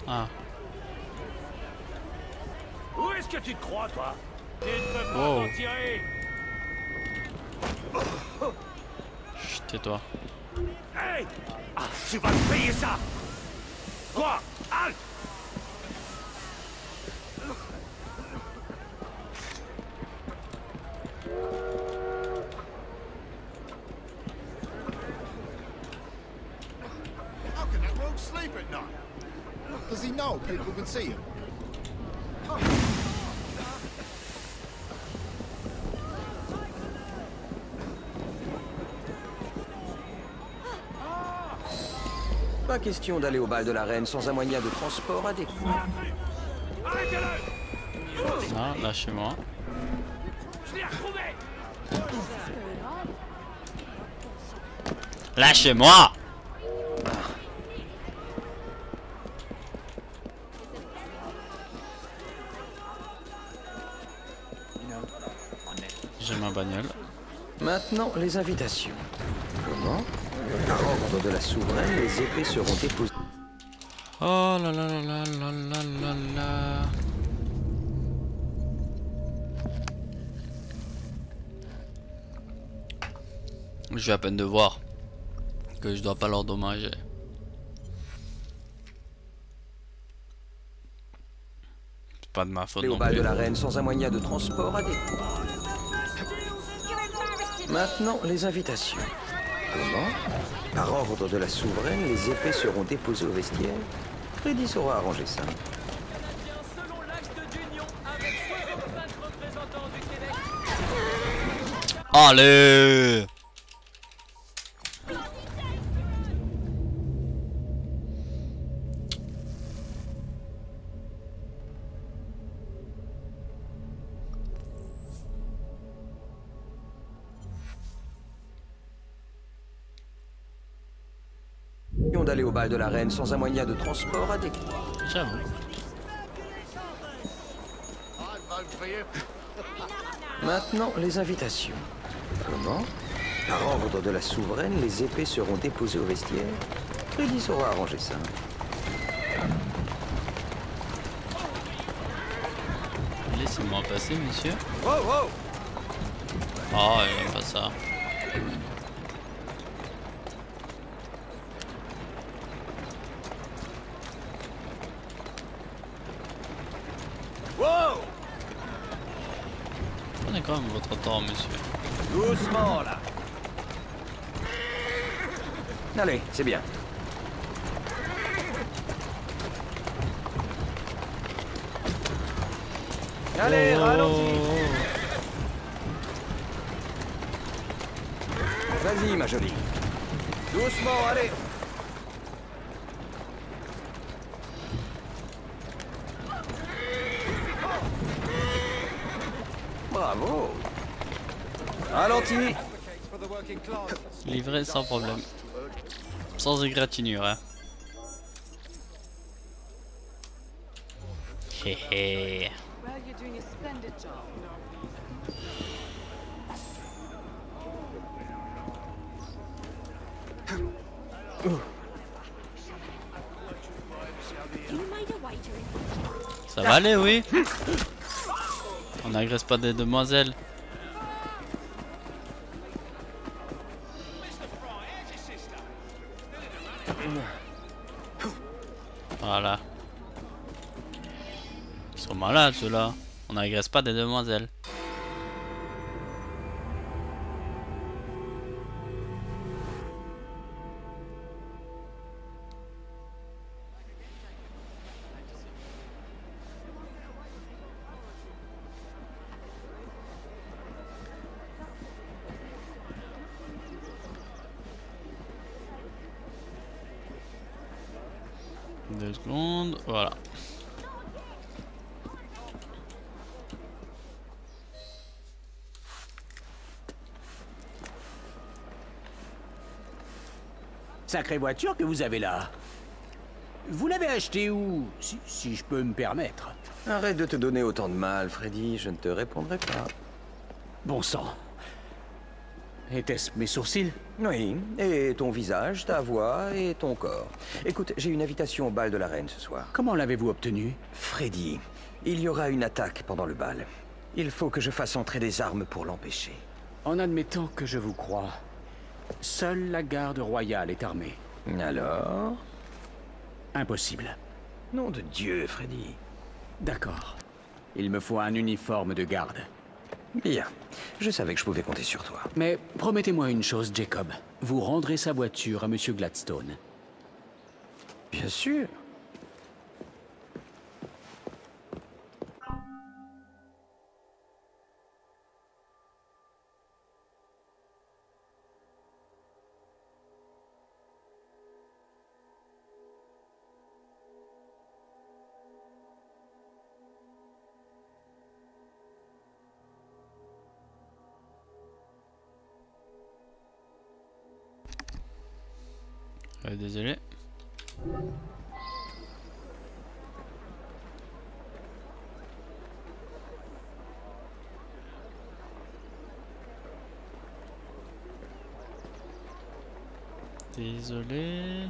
Ah. Où est-ce que tu te crois, toi? Tu ne peux pas Wow. t'en tirer! Chut, tais-toi. Hey! Ah, tu vas me payer ça! Quoi? Halt! How can that rogue sleep at night? Does he know people can see him? Pas question d'aller au bal de la reine sans un moyen de transport adéquat. Non, lâchez-moi. Je l'ai retrouvé! Lâchez-moi! J'ai ma bagnole. Maintenant, les invitations. Comment? Par ordre de la souveraine, les épées seront déposées. Oh là là là là là là là là. Je vais à peine de voir. que je dois pas leur dommager. C'est pas de ma faute Aller au non bal plus. de la reine sans un moyen de transport adéquat. Maintenant, les invitations. Comment? Par ordre de la souveraine, les épées seront déposées au vestiaire. Freddy saura arranger ça. Allez! D'aller au bal de la reine sans un moyen de transport adéquat. J'avoue. Maintenant, les invitations. Comment? Par ordre de la souveraine, les épées seront déposées au vestiaire. Freddy saura arranger ça. Laissez-moi passer, monsieur. Oh, oh! Oh, il aime pas ça. Wow! Prenez quand même votre temps, monsieur. Doucement, là. Allez, c'est bien. Allez, ralentis. Vas-y, ma jolie. Doucement, allez. Bravo. Ralentis. Livré sans problème. Sans égratignure, hein. Hé hé. Well, you're doing a splendid job. Ça va aller, oui. On n'agresse pas des demoiselles. Voilà. Ils sont malades, ceux-là. On n'agresse pas des demoiselles. Deux secondes, voilà. Sacrée voiture que vous avez là. Vous l'avez achetée où, si je peux me permettre? Arrête de te donner autant de mal, Freddy. Je ne te répondrai pas. Bon sang. Était-ce mes sourcils? Oui, et ton visage, ta voix et ton corps. Écoute, j'ai une invitation au bal de la reine ce soir. Comment l'avez-vous obtenue? Freddy, il y aura une attaque pendant le bal. Il faut que je fasse entrer des armes pour l'empêcher. En admettant que je vous crois, seule la garde royale est armée. Alors? Impossible. Nom de Dieu, Freddy. D'accord. Il me faut un uniforme de garde. Bien. Je savais que je pouvais compter sur toi. Mais promettez-moi une chose, Jacob. Vous rendrez sa voiture à Monsieur Gladstone. Bien sûr. Désolé. Désolé.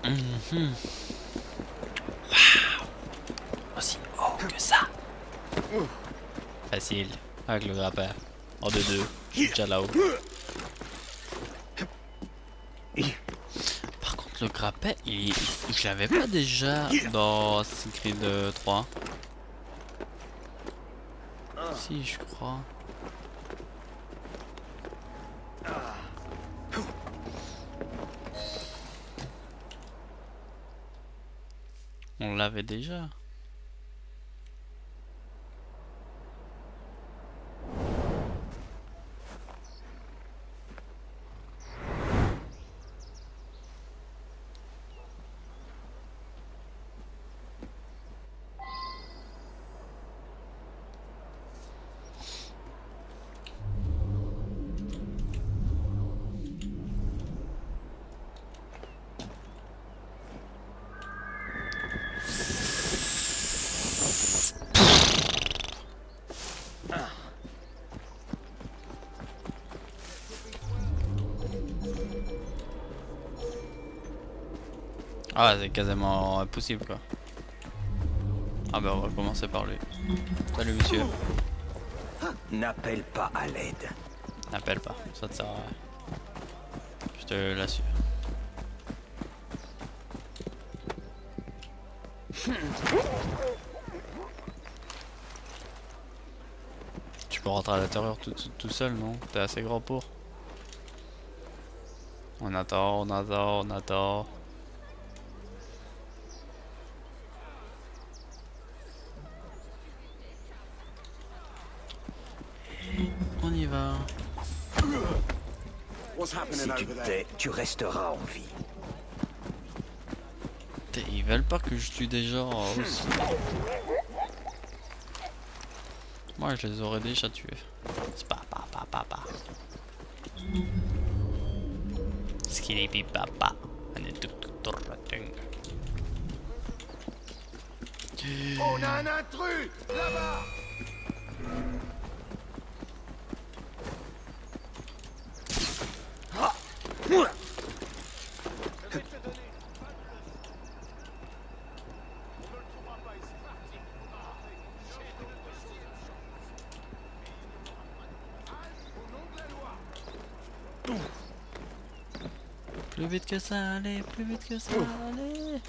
Waouh. Aussi haut que ça. Facile. Avec le grappin. En 2-2. Déjà là-haut. Par contre, le grappin, je l'avais pas déjà dans Assassin's Creed 3. Si, je crois. On l'avait déjà. Ah, c'est quasiment impossible quoi. Ah bah on va commencer par lui. Salut monsieur. N'appelle pas à l'aide. N'appelle pas, ça te sert à rien. Je te l'assure. Tu peux rentrer à l'intérieur tout seul, non? T'es assez grand pour. On attend, on attend, on attend. On y va. Si tu te tais, tu resteras en vie. Ils veulent pas que je tue des gens aussi. Moi je les aurais déjà tués. C'est pas. Skiddy papa. On a un intrus là-bas. Plus vite que ça, allez, plus vite que ça, allez.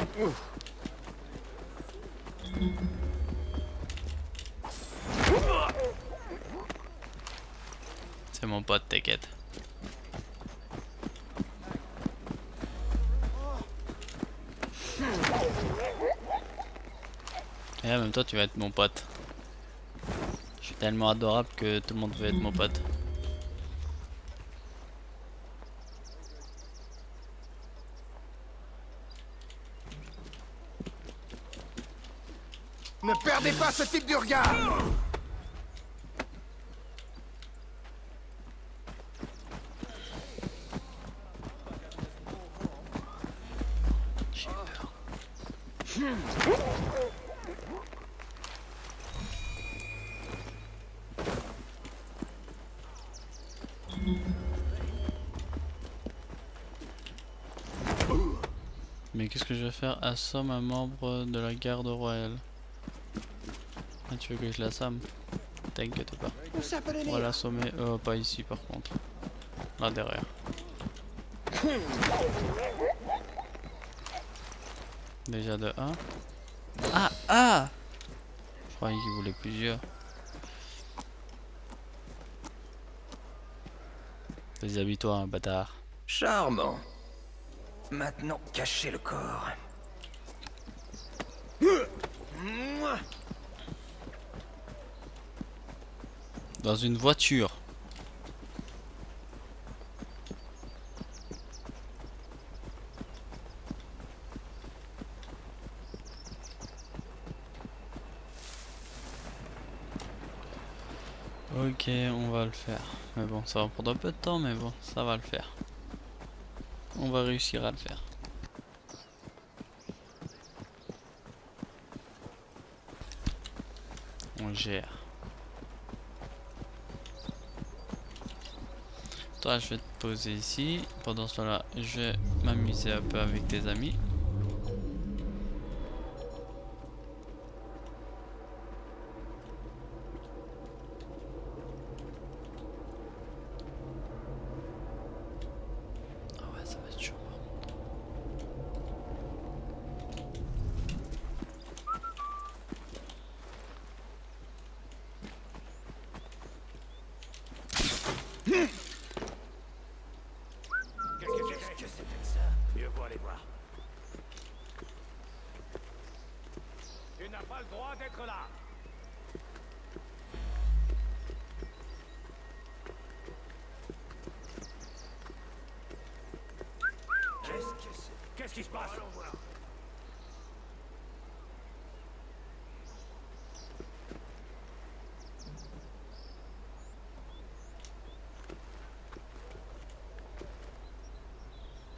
C'est mon pote, t'inquiète. Et là, même toi, tu vas être mon pote. Je suis tellement adorable que tout le monde veut être mon pote. Ne perdez pas ce type de regard. J'ai peur. Mais qu'est-ce que je vais faire? Assomme un membre de la garde royale. Ah, tu veux que je l'assomme? T'inquiète pas. On va l'assommer. Pas ici par contre. Là derrière. Déjà de 1. Ah! Je croyais qu'il voulait plusieurs. Déshabille-toi, un bâtard. Charmant. Maintenant, cachez le corps. Dans une voiture. Ok, on va le faire. Mais bon, ça va prendre un peu de temps, mais bon, ça va le faire. On va réussir à le faire. On gère. Toi, je vais te poser ici. Pendant ce temps-là, je vais m'amuser un peu avec tes amis. aller voir. Tu n'as pas le droit d'être là. Qu'est-ce qui se passe? Allons voir.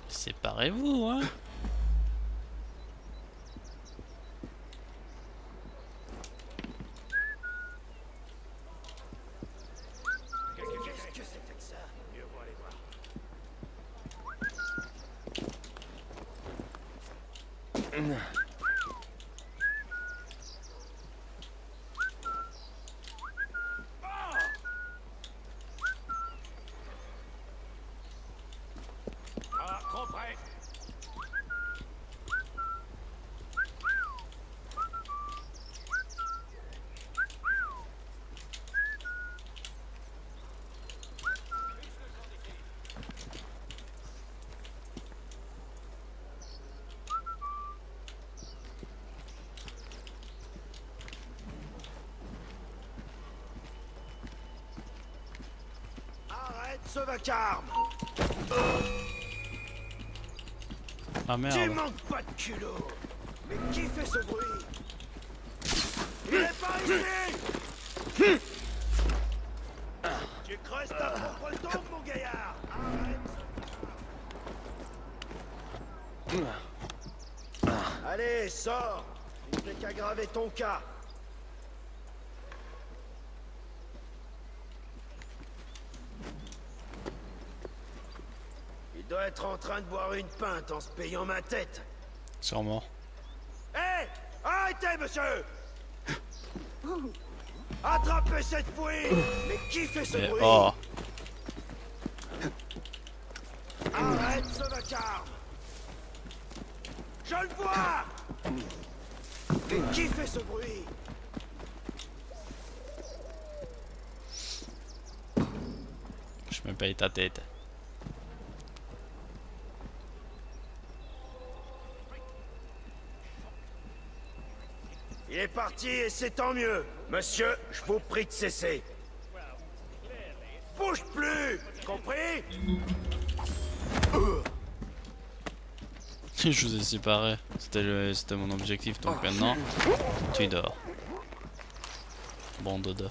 Séparez-vous, hein. Qu'est-ce que c'était que ça? Mieux vaut aller voir. Ah, trop près. Arrête ce vacarme. Ah merde. Tu manques pas de culot. Mais qui fait ce bruit? Il est pas ici. Tu creuses ta propre tombe, mon gaillard. Arrête. Allez, sors. Il ne fait qu'aggraver ton cas. Il doit être en train de boire une pinte en se payant ma tête. Sûrement. Hé! Hey, arrêtez, monsieur! Attrapez cette fouine! Mais qui fait ce bruit? Oh. Arrête ce vacarme! Je le vois! Mais qui fait ce bruit? Je me paye ta tête. Il est parti et c'est tant mieux. Monsieur, je vous prie de cesser. Bouge plus! Compris? Je vous ai séparé. C'était mon objectif, donc maintenant, tu dors. Bon dodo.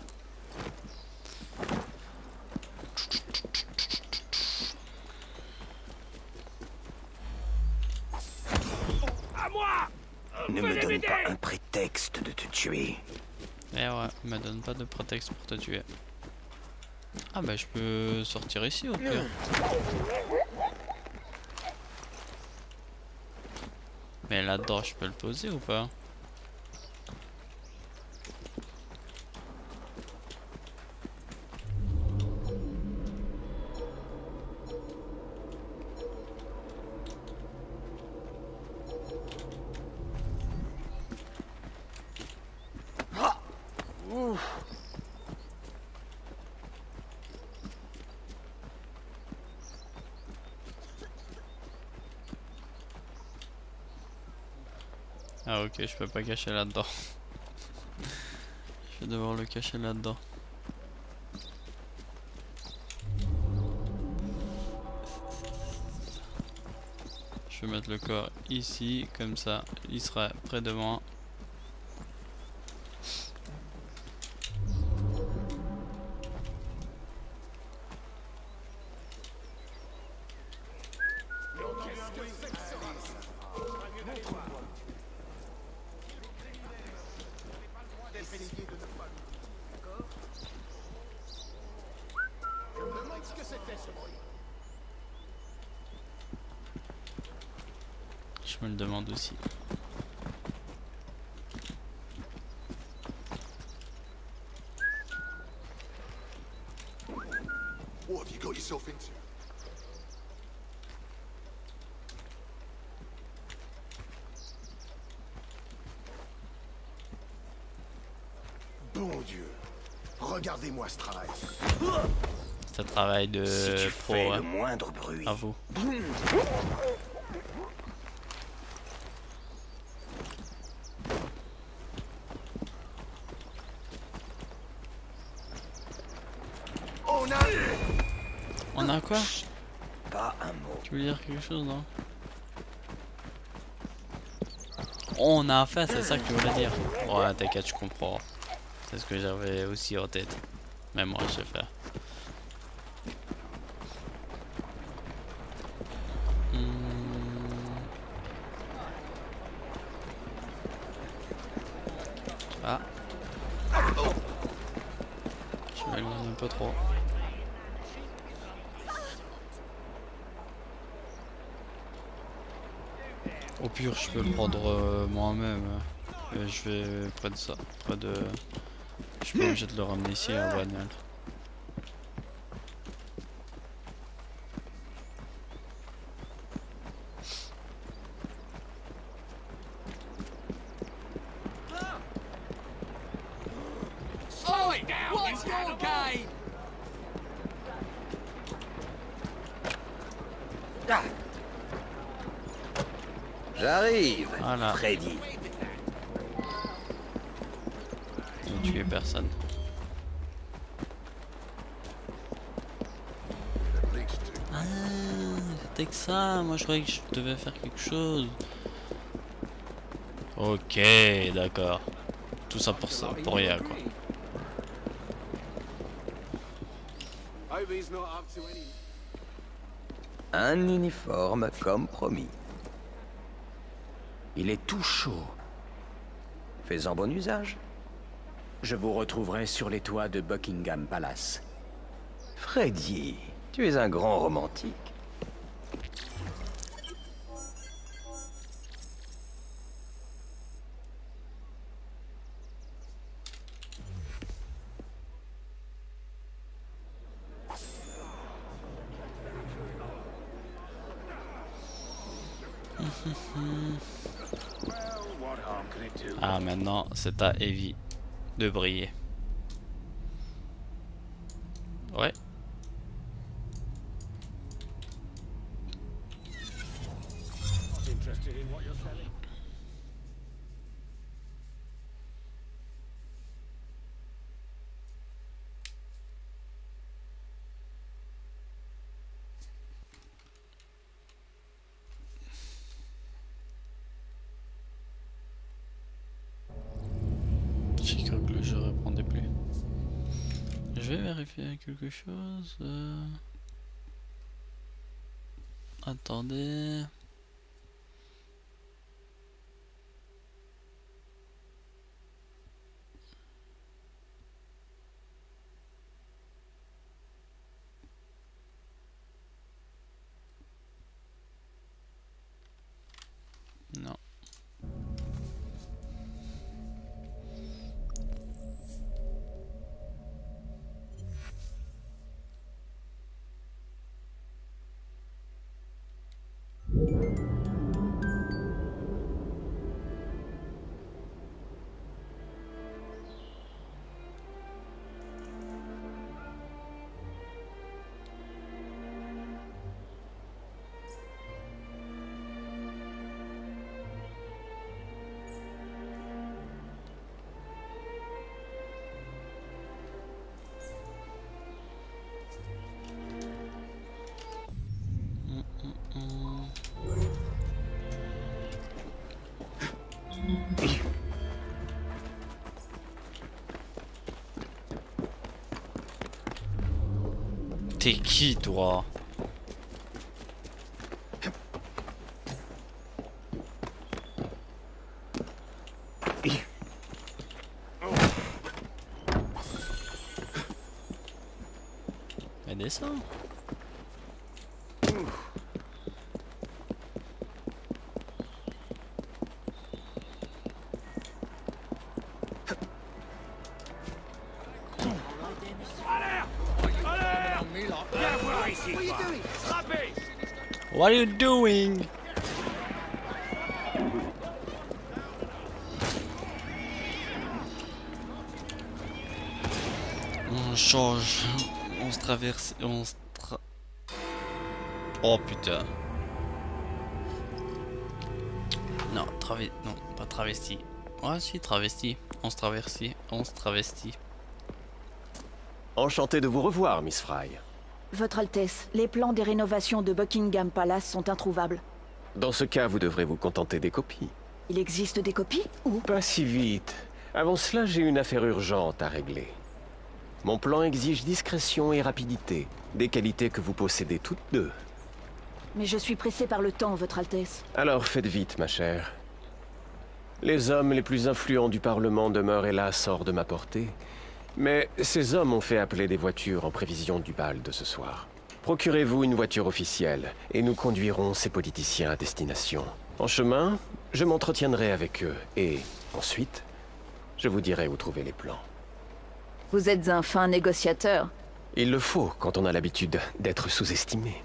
À moi! Ne me donne pas un prétexte de te tuer. Eh ouais, me donne pas de prétexte pour te tuer. Ah bah je peux sortir ici au pire. Mais là-dedans je peux le poser ou pas? Ah ok, je peux pas cacher là-dedans. Je vais devoir le cacher là-dedans. Je vais mettre le corps ici, comme ça, il sera près de moi. Je me le demande aussi. What have you got yourself into? Bon Dieu, regardez-moi ce travail. C'est un travail de Si tu pro, fais hein. le moindre bruit. À vous. On a quoi? Pas un mot. Tu veux dire quelque chose, non? On a affaire, c'est ça que tu voulais dire? Ouais, t'inquiète, je comprends. C'est ce que j'avais aussi en tête. Même moi, je sais faire. Ah. Je m'éloigne un peu trop. Au pire, je peux le prendre moi-même. Je vais près de ça. Près de... Je suis pas obligé de le ramener ici à bagnole. J'arrive, voilà. Freddy. Ne tuez personne. Ah, c'était que ça. Moi, je croyais que je devais faire quelque chose. Ok, d'accord. Tout ça pour ça, pour rien, quoi. Un uniforme comme promis. Il est tout chaud. Fais-en bon usage. Je vous retrouverai sur les toits de Buckingham Palace. Freddy, tu es un grand romantique. Ah, maintenant c'est à Evie de briller. Ouais. J'ai cru que je répondais plus. Je vais vérifier quelque chose. Attendez. Non. T'es qui, toi? Mais descends. What are you doing? On change, on se traverse, Oh putain. Non, non, pas travesti. Ouais, si, travesti. On se traversit, on se travestit. Enchanté de vous revoir, Miss Fry. Votre Altesse, les plans des rénovations de Buckingham Palace sont introuvables. Dans ce cas, vous devrez vous contenter des copies. Il existe des copies? Où? Pas si vite. Avant cela, j'ai une affaire urgente à régler. Mon plan exige discrétion et rapidité, des qualités que vous possédez toutes deux. Mais je suis pressé par le temps, Votre Altesse. Alors faites vite, ma chère. Les hommes les plus influents du Parlement demeurent hélas hors de ma portée, mais ces hommes ont fait appeler des voitures en prévision du bal de ce soir. Procurez-vous une voiture officielle, et nous conduirons ces politiciens à destination. En chemin, je m'entretiendrai avec eux, et ensuite, je vous dirai où trouver les plans. Vous êtes un fin négociateur. Il le faut quand on a l'habitude d'être sous-estimé.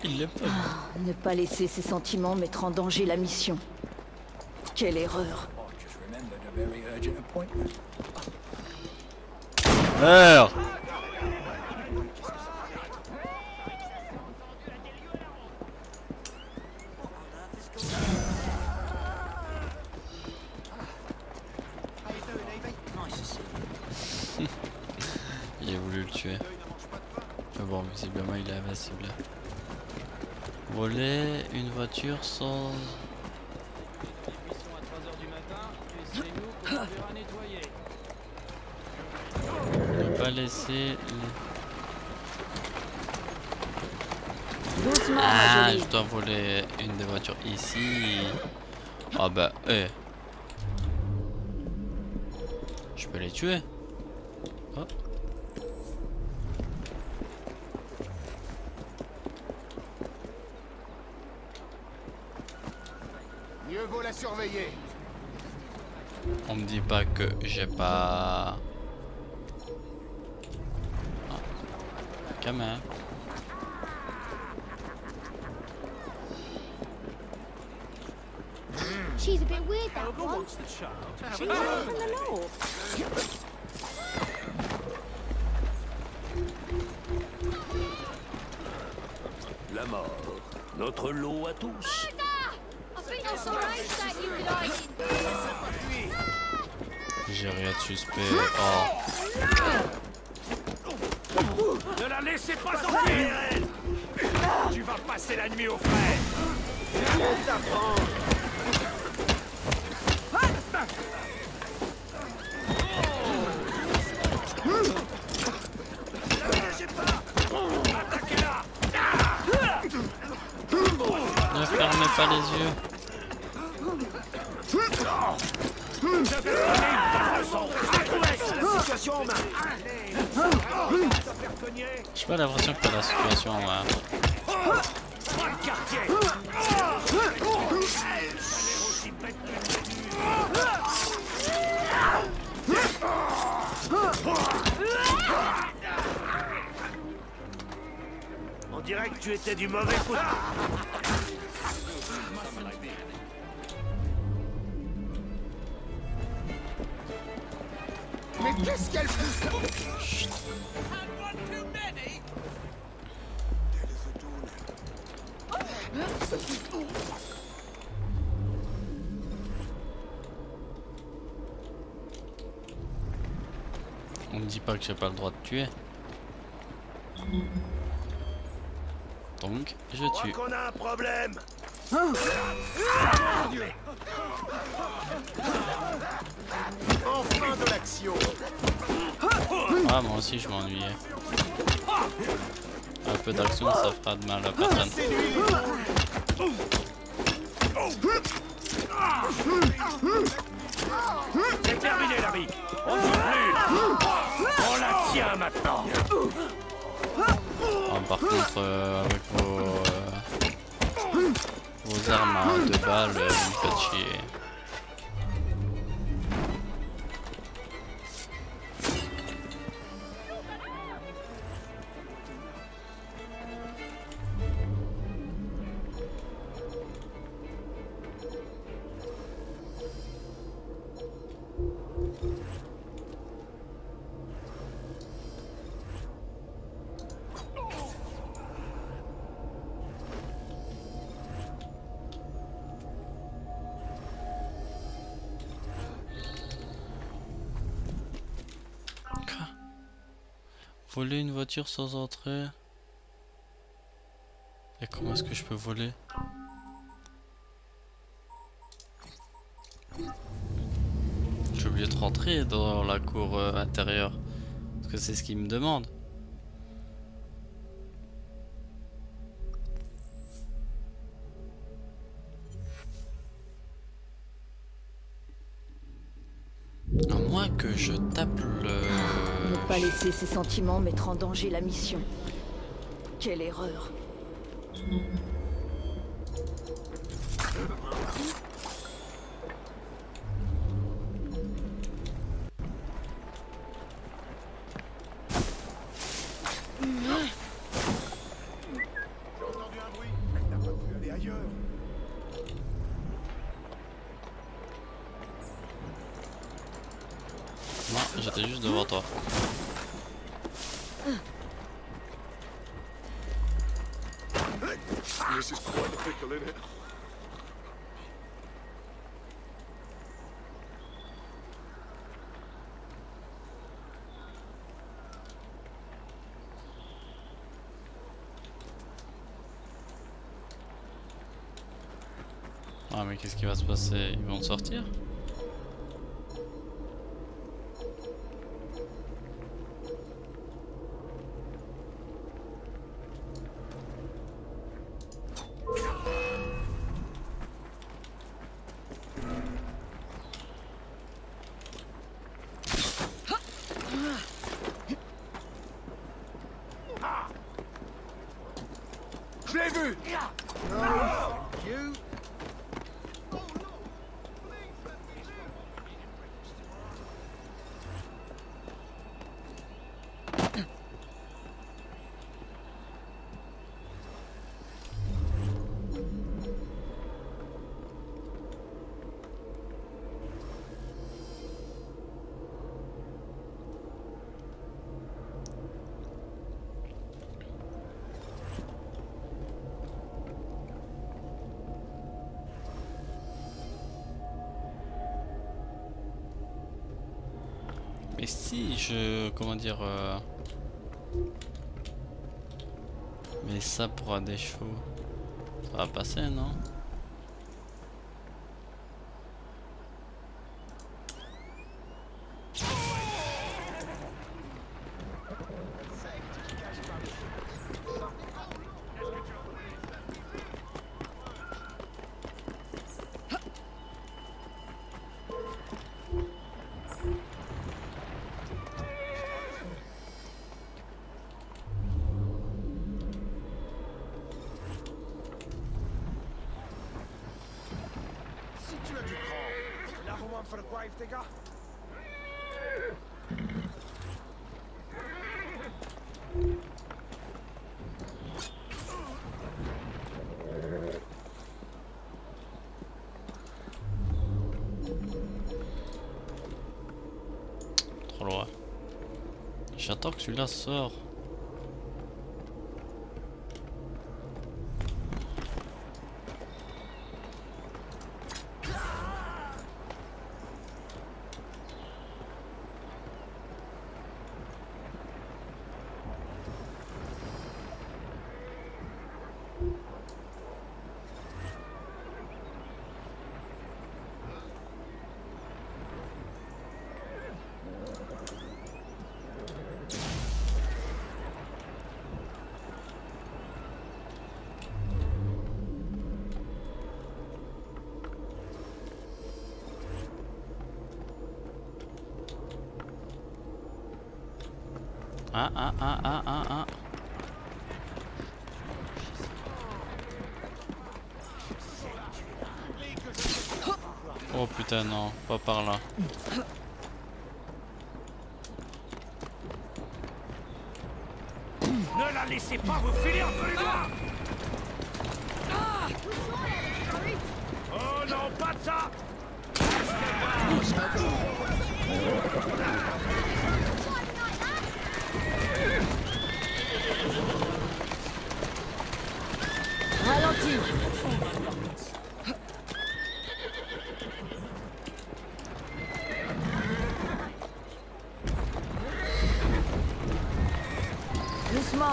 Ne pas laisser ses sentiments mettre en danger la mission. Quelle erreur. Merde. Il a voulu le tuer. Mais bon, visiblement il est invincible. Voler une voiture sans... Ne pas laisser les... Doucement, ah, Jolie. je dois voler une des voitures ici. Ah bah, je peux les tuer. Oh. Mieux vaut la surveiller. On me dit pas que j'ai pas... Ah. Quand même. She's a bit weird, that Helga one. wants the child to have She's a not from the law. La mort. Notre lot à tous. I think that's alright that you like it. J'ai rien de suspect. Oh. Ne la laissez pas sortir. Tu vas passer la nuit au frais. On t'apprend. Ne fermez pas les yeux. J'ai pas l'impression que t'as la situation en main. On dirait que tu étais du mauvais côté. Mais qu'est-ce qu'elle fait? On me dit pas que j'ai pas le droit de tuer. Donc, je tue. qu'on a un problème. Enfin de l'action. Ah, moi aussi je m'ennuyais. Un peu d'action, ça fera de mal à personne. C'est terminé, l'ami. On ne joue plus. On la tient maintenant. Ah, par contre, avec vos armes à 2 balles, vous me faites chier. Voler une voiture sans entrer. Et comment est-ce que je peux voler? J'ai oublié de rentrer dans la cour intérieure. Parce que c'est ce qu'il me demande. À moins que je tape le... Ne pas laisser ses sentiments mettre en danger la mission. Quelle erreur. Non, j'étais juste devant toi. This is quite a pickle, isn't it? Ah mais qu'est-ce qui va se passer? Ils vont sortir? Je l'ai vu! You. Mais si je... comment dire... Mais ça pour des chevaux... Ça va passer, non? For the grave digger. Trop loin. J'attends que celui-là sort. Ah. Oh putain non, pas par là. Ne la laissez pas vous filer entre les doigts! Oh non, pas de ça! Ralentis.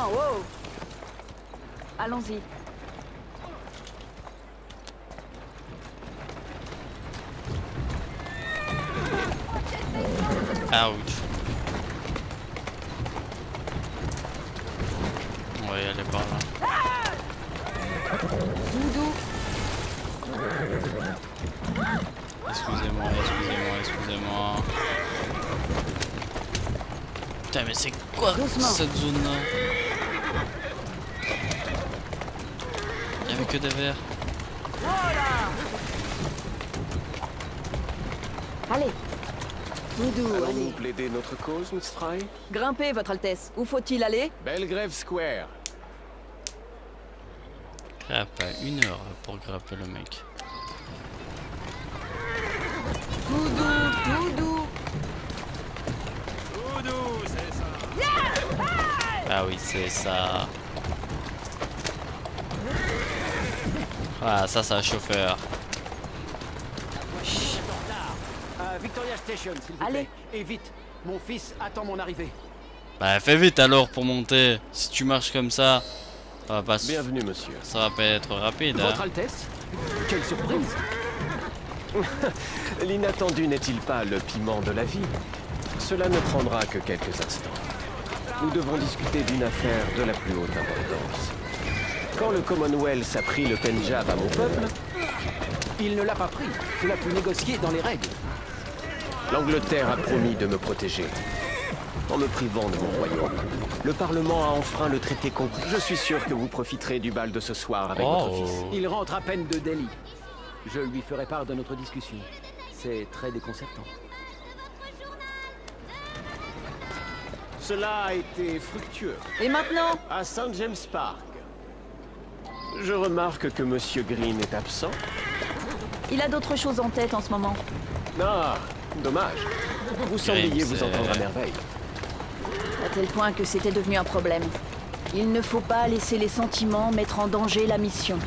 Doucement, wow. Allons-y. Ouch. On va y aller par là. Doudou. Excusez-moi, excusez-moi. Putain, mais c'est quoi cette zone-là? Y'avait que des verres. Allez. Doudou, Allons-nous allez. plaider notre cause, Miss Fry? Grimpez, Votre Altesse. Où faut-il aller? Belgrave Square. Crap, 1 heure pour grapper le mec. Doudou, Doudou. Doudou, c'est ça. Ah oui, c'est ça. Ah, ça, c'est un chauffeur. Victoria Station, s'il vous plaît. Et vite, mon fils attend mon arrivée. Bah, fais vite alors pour monter. Si tu marches comme ça va pas. Bienvenue, monsieur. Ça va pas être rapide. Votre hein. Altesse? Quelle surprise! L'inattendu n'est-il pas le piment de la vie? Cela ne prendra que quelques instants. Nous devons discuter d'une affaire de la plus haute importance. Quand le Commonwealth a pris le Pendjab à mon peuple, il ne l'a pas pris. Cela fut négocié dans les règles. L'Angleterre a promis de me protéger, en me privant de mon royaume. Le Parlement a enfreint le traité conclu. Je suis sûr que vous profiterez du bal de ce soir avec votre fils. Il rentre à peine de Delhi. Je lui ferai part de notre discussion. C'est très déconcertant. Cela a été fructueux. Et maintenant? À St. James Park. Je remarque que Monsieur Green est absent. Il a d'autres choses en tête en ce moment. Ah, dommage. Vous sembliez vous entendre à merveille. À tel point que c'était devenu un problème. Il ne faut pas laisser les sentiments mettre en danger la mission.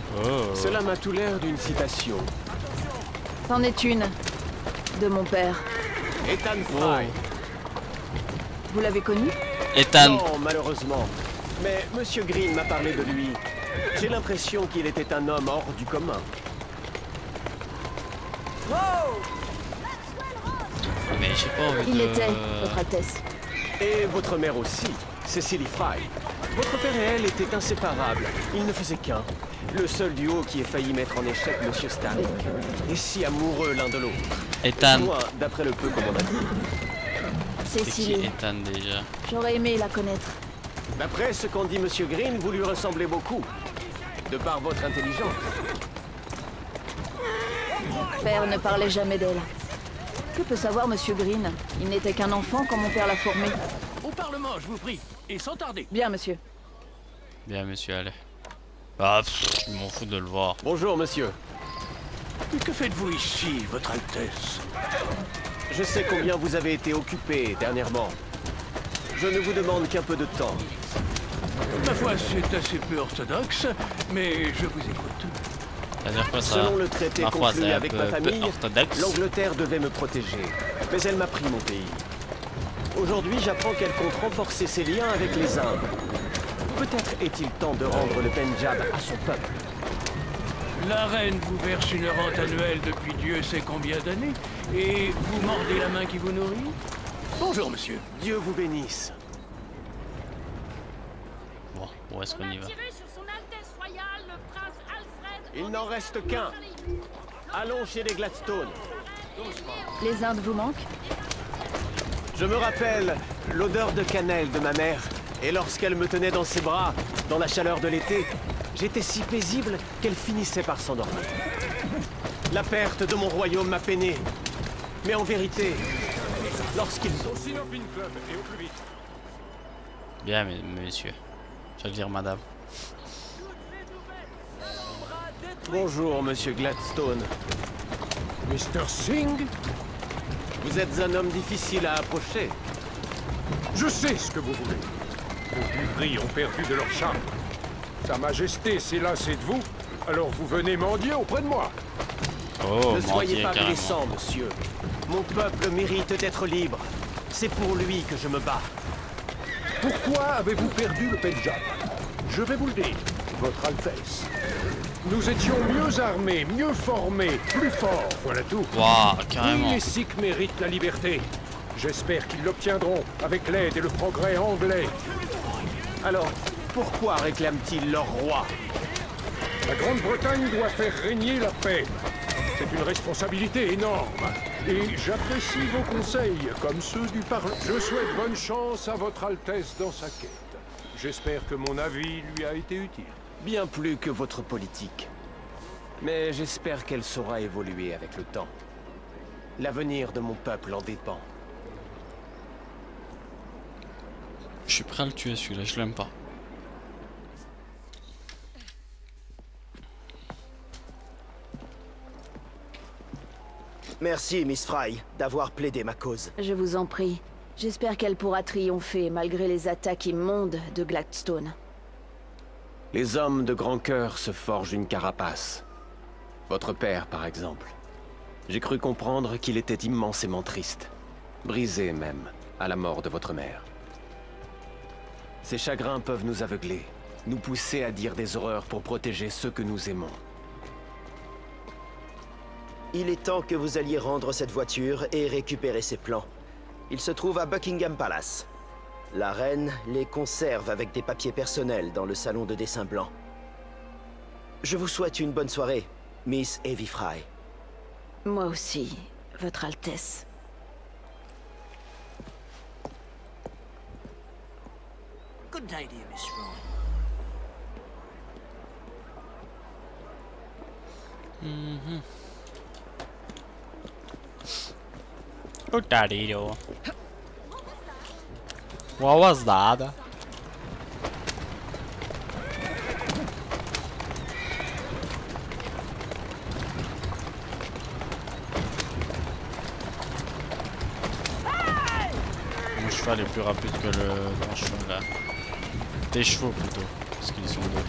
Cela m'a tout l'air d'une citation. C'en est une. De mon père. Ethan Fry. Vous l'avez connu? Ethan. Non, malheureusement. Mais Monsieur Green m'a parlé de lui. J'ai l'impression qu'il était un homme hors du commun. Mais j'ai pas envie Il de... l'était, Votre Altesse. Et votre mère aussi, Cecily Fry. Votre père et elle étaient inséparables. Ils ne faisaient qu'un. Le seul duo qui ait failli mettre en échec Monsieur Starrick. Et si amoureux l'un de l'autre. Ethan. Moi, d'après le peu qu'on m'en a dit. C'est qui Cécile. Ethan déjà? J'aurais aimé la connaître. D'après ce qu'en dit Monsieur Green, vous lui ressemblez beaucoup. De par votre intelligence. Père ne parlait jamais d'elle. Que peut savoir Monsieur Green? Il n'était qu'un enfant quand mon père l'a formé. Au Parlement, je vous prie. Et sans tarder. Bien, monsieur. Bien, monsieur, allez. Ah, je m'en fous de le voir. Bonjour, monsieur. Que faites-vous ici, Votre Altesse? Je sais combien vous avez été occupé dernièrement. Je ne vous demande qu'un peu de temps. Ma foi, c'est assez peu orthodoxe, mais je vous écoute. C'est-à-dire quoi, ça? Selon le traité Ma foi, conclu c'est un avec peu ma famille, orthodoxe. l'Angleterre devait me protéger. Mais elle m'a pris mon pays. Aujourd'hui, j'apprends qu'elle compte renforcer ses liens avec les Indes. Peut-être est-il temps de rendre le Pendjab à son peuple. La reine vous verse une rente annuelle depuis Dieu sait combien d'années, et vous mordez la main qui vous nourrit? Bonjour, monsieur. Dieu vous bénisse. Bon, où est-ce qu'on y va? Il n'en reste qu'un. Allons chez les Gladstone. Les Indes vous manquent? Je me rappelle l'odeur de cannelle de ma mère. Et lorsqu'elle me tenait dans ses bras, dans la chaleur de l'été, j'étais si paisible qu'elle finissait par s'endormir. La perte de mon royaume m'a peiné. Mais en vérité, lorsqu'ils ont... Bien, monsieur. Je veux dire, madame. Bonjour, monsieur Gladstone. Mr. Singh? Vous êtes un homme difficile à approcher. Je sais ce que vous voulez. Vos gris ont perdu de leur charme. Sa Majesté s'est lassée de vous, alors vous venez mendier auprès de moi. Oh, ne soyez pas carrément. blessant, monsieur. Mon peuple mérite d'être libre. C'est pour lui que je me bats. Pourquoi avez-vous perdu le Pendjab? Je vais vous le dire, Votre Altesse. Nous étions mieux armés, mieux formés, plus forts, voilà tout. Waouh, carrément. Oui, les Sikhs méritent la liberté. J'espère qu'ils l'obtiendront avec l'aide et le progrès anglais. Alors, pourquoi réclament-ils leur roi? La Grande-Bretagne doit faire régner la paix. C'est une responsabilité énorme. Et j'apprécie vos conseils, comme ceux du Parlement. Je souhaite bonne chance à Votre Altesse dans sa quête. J'espère que mon avis lui a été utile. Bien plus que votre politique. Mais j'espère qu'elle saura évoluer avec le temps. L'avenir de mon peuple en dépend. Je suis prêt à le tuer celui-là, je l'aime pas. Merci, Miss Fry, d'avoir plaidé ma cause. Je vous en prie. J'espère qu'elle pourra triompher malgré les attaques immondes de Gladstone. Les hommes de grand cœur se forgent une carapace. Votre père, par exemple. J'ai cru comprendre qu'il était immensément triste. Brisé même, à la mort de votre mère. Ces chagrins peuvent nous aveugler, nous pousser à dire des horreurs pour protéger ceux que nous aimons. Il est temps que vous alliez rendre cette voiture et récupérer ses plans. Il se trouve à Buckingham Palace. La reine les conserve avec des papiers personnels dans le salon de dessin blanc. Je vous souhaite une bonne soirée, Miss Evie Fry. Moi aussi, Votre Altesse. Good day to you, Miss Fry. Good daddy, yo. What was that? Mon cheval est plus rapide que le grand cheval là. Tes chevaux plutôt, parce qu'ils sont deux.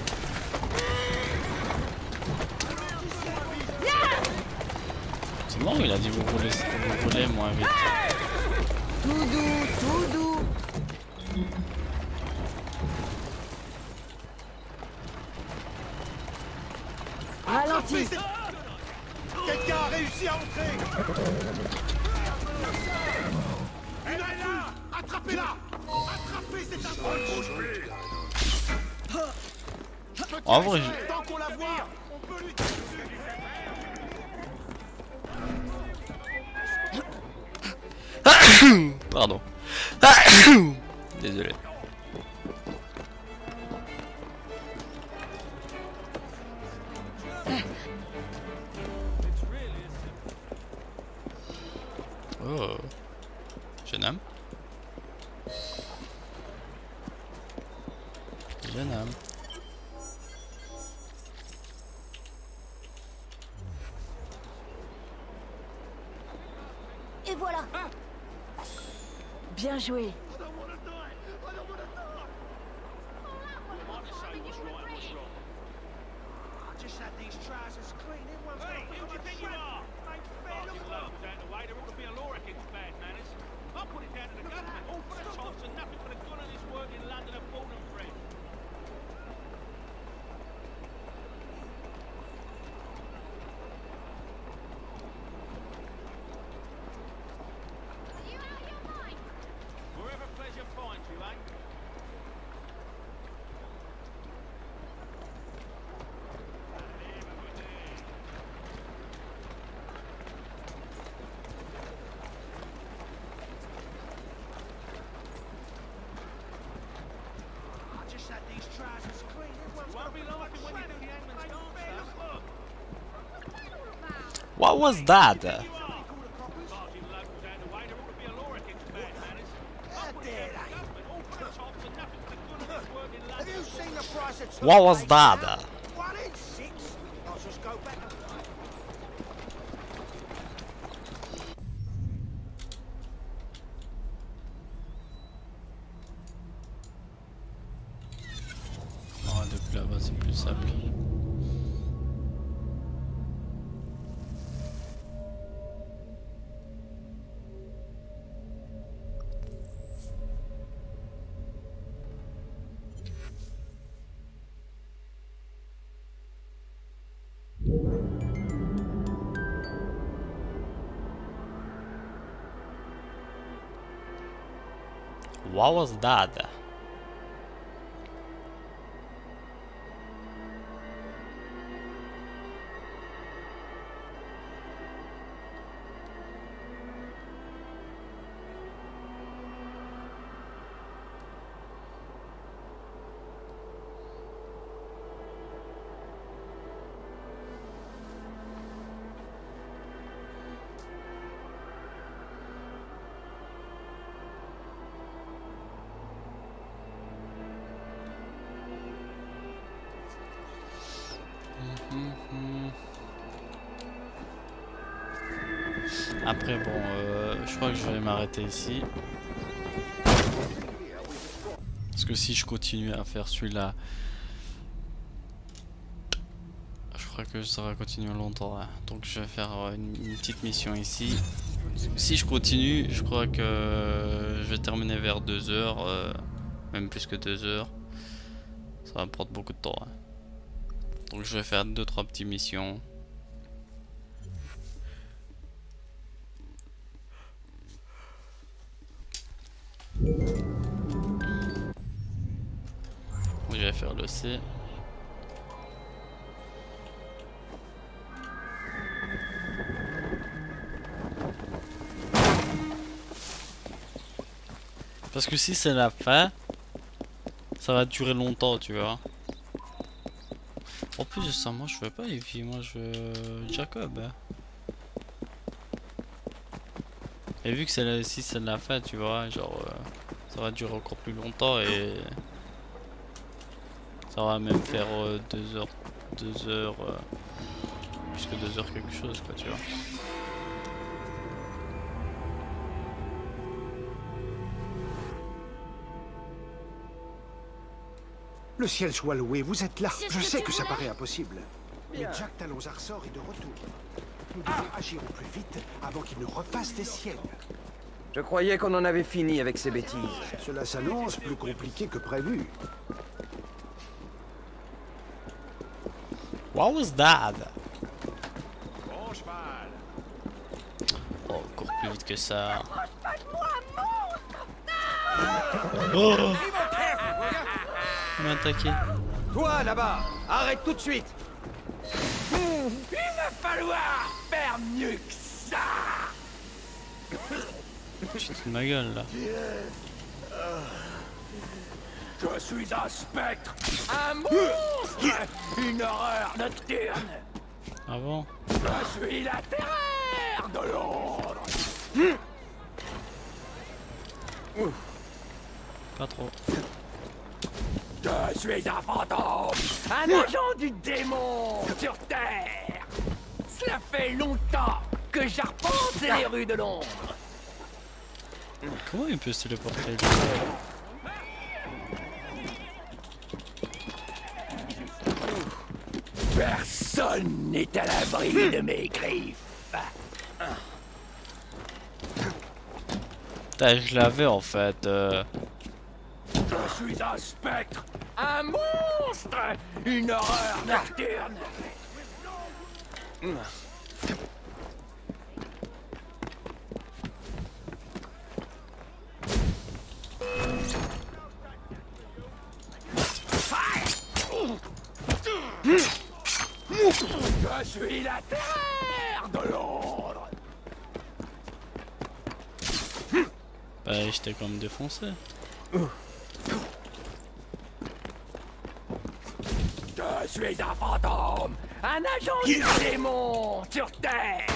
C'est bon, il a dit vous roulez moins vite. Tout doux, tout doux. Ralentis. Quelqu'un a réussi à entrer. Elle est là. Attrapez-la. Attrapez cette approche. En vrai, tant qu'on la voit, on peut lui tirer dessus. pardon. Désolé. Oh, jeune homme. Jeune homme. Et voilà. Bien joué. What was that? What was that? Oh, depuis là-bas, c'est plus simple. What was that? Après bon, je crois que je vais m'arrêter ici. Parce que si je continue à faire celui-là, je crois que ça va continuer longtemps. Hein. Donc je vais faire une petite mission ici. Si je continue, je crois que je vais terminer vers 2 heures, même plus que 2 heures. Ça va me prendre beaucoup de temps. Hein. Donc je vais faire 2-3 petites missions. Je vais faire le C. Parce que si c'est la fin, ça va durer longtemps, tu vois. En plus de ça, moi je veux pas Evie, moi je veux Jacob. Hein. Et vu que c'est si c'est la fin, tu vois, genre ça va durer encore plus longtemps et ça va même faire 2 heures, plus que 2 heures quelque chose, quoi, tu vois. Le ciel soit loué, vous êtes là. Je sais que ça paraît impossible. Mais Jack Talonzar sort est de retour. Nous devons agir au plus vite avant qu'il ne refasse des siennes. Je croyais qu'on en avait fini avec ces bêtises. Cela s'annonce plus compliqué que prévu. What was that? Bon cheval. Oh, encore plus vite que ça. Oh! Il m'a attaqué. Toi là-bas, arrête tout de suite. Il va falloir faire mieux que ça. Tu te fous de ma gueule là. Je suis un spectre, un monstre, une horreur nocturne. Ah bon? Je suis la terreur de Londres. Pas trop. Je suis un fantôme, un agent du démon sur Terre. Cela fait longtemps que j'arpente les rues de Londres. Comment il peut se téléporter lui? Personne n'est à l'abri de mes griffes. Putain, je l'avais en fait. Je suis un spectre, un monstre, une horreur nocturne. Je suis la terre de Londres. Bah, j'étais quand même défoncé. Je suis un fantôme, un agent du démon sur Terre.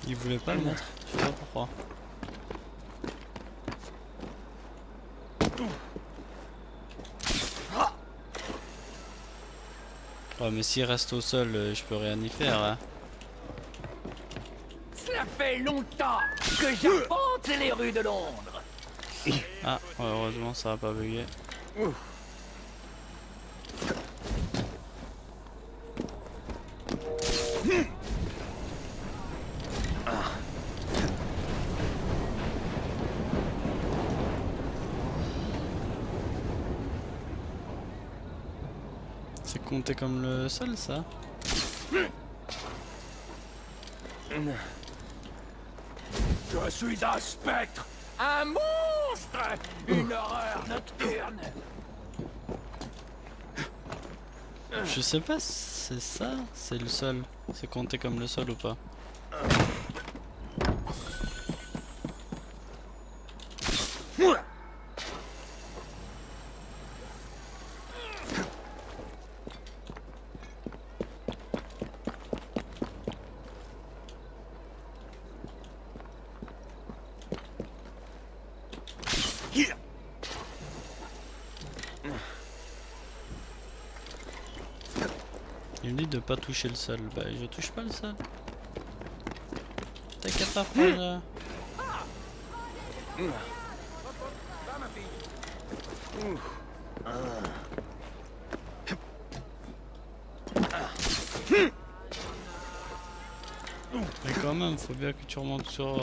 Il voulait pas le mettre, je sais pas pourquoi. Ouais, mais s'il reste au sol, je peux rien y faire. Hein. Cela fait longtemps que j'arpente les rues de Londres. Ah, ouais, heureusement ça va pas bugger. C'est compté comme le sol, ça? Je suis un spectre, un monstre, une horreur nocturne. Je sais pas si c'est ça, c'est le sol. C'est compté comme le sol ou pas? Il me dit de pas toucher le sol. Bah je touche pas le sol. T'as qu'à pas prendre. Mais quand même, faut bien que tu remontes sur.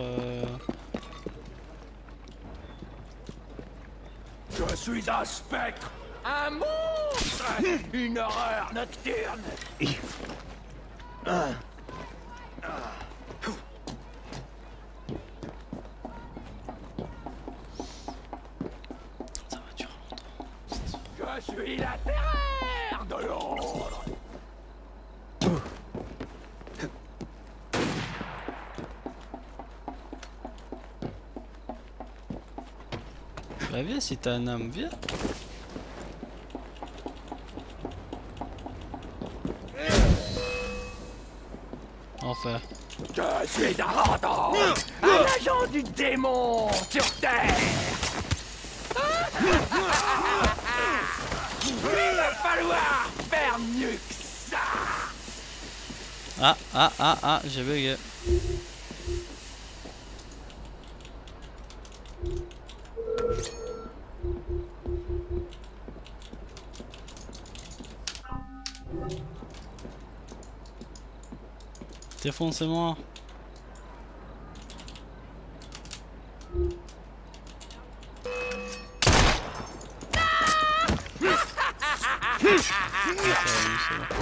Je suis un spectre, un monstre, une horreur nocturne. Ça va durer longtemps. Je suis la terreur de Londres. Bah viens si t'as un homme, viens. Enfin. Je suis un mentor, un agent du démon sur Terre. Il va falloir faire mieux que ça. J'ai bugué. Défoncez-moi.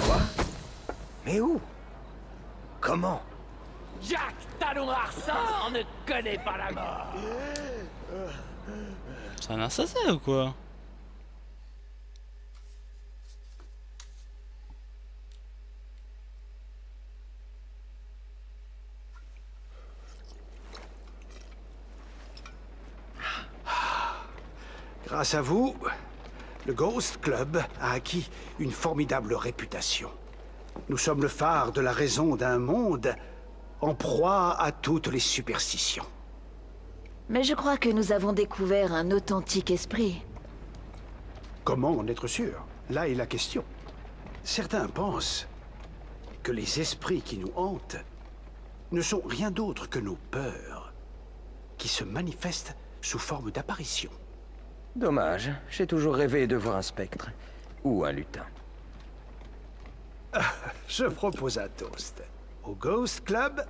Quoi? Mais où? Comment? Jack Talon Arçon ne connaît pas la mort. C'est un assassin ou quoi? Grâce à vous, le Ghost Club a acquis une formidable réputation. Nous sommes le phare de la raison d'un monde en proie à toutes les superstitions. Mais je crois que nous avons découvert un authentique esprit. Comment en être sûr? Là est la question. Certains pensent que les esprits qui nous hantent ne sont rien d'autre que nos peurs, qui se manifestent sous forme d'apparitions. Dommage, j'ai toujours rêvé de voir un spectre. Ou un lutin. Je propose un toast. Au Ghost Club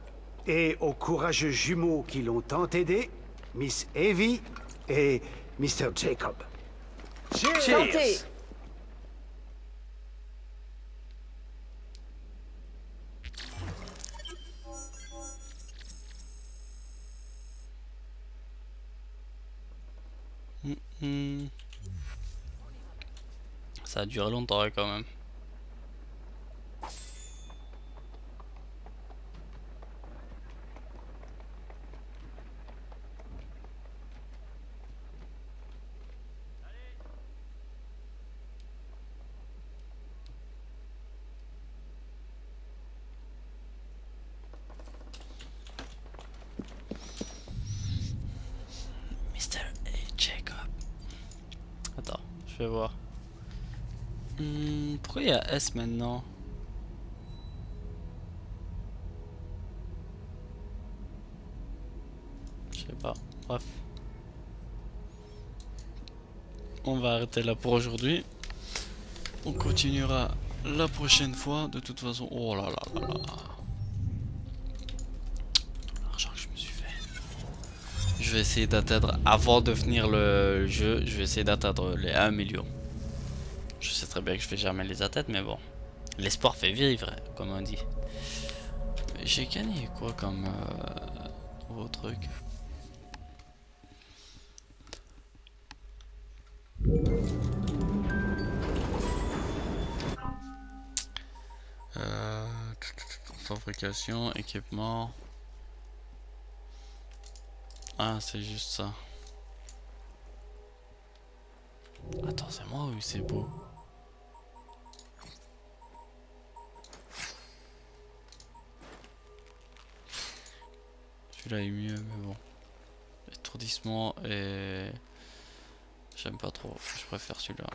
et aux courageux jumeaux qui l'ont tant aidé, Miss Evie et Mr. Jacob. Cheers! Santé! Ça a duré longtemps quand même. Mr. Jacob. Attends, je vais voir. Pourquoi il y a S maintenant? Je sais pas. Bref. On va arrêter là pour aujourd'hui. On continuera la prochaine fois. De toute façon. Oh là là là là. Tout l'argent que je me suis fait. Je vais essayer d'atteindre, avant de finir le jeu, je vais essayer d'atteindre les 1 million. Je sais sais très bien que je vais jamais les atteindre, mais bon. L'espoir fait vivre, comme on dit. J'ai gagné quoi comme gros truc? Fabrication, équipement. Ah, c'est juste ça. Attends, c'est moi ou c'est beau? Celui-là est mieux, mais bon. Étourdissement et... J'aime pas trop, je préfère celui-là.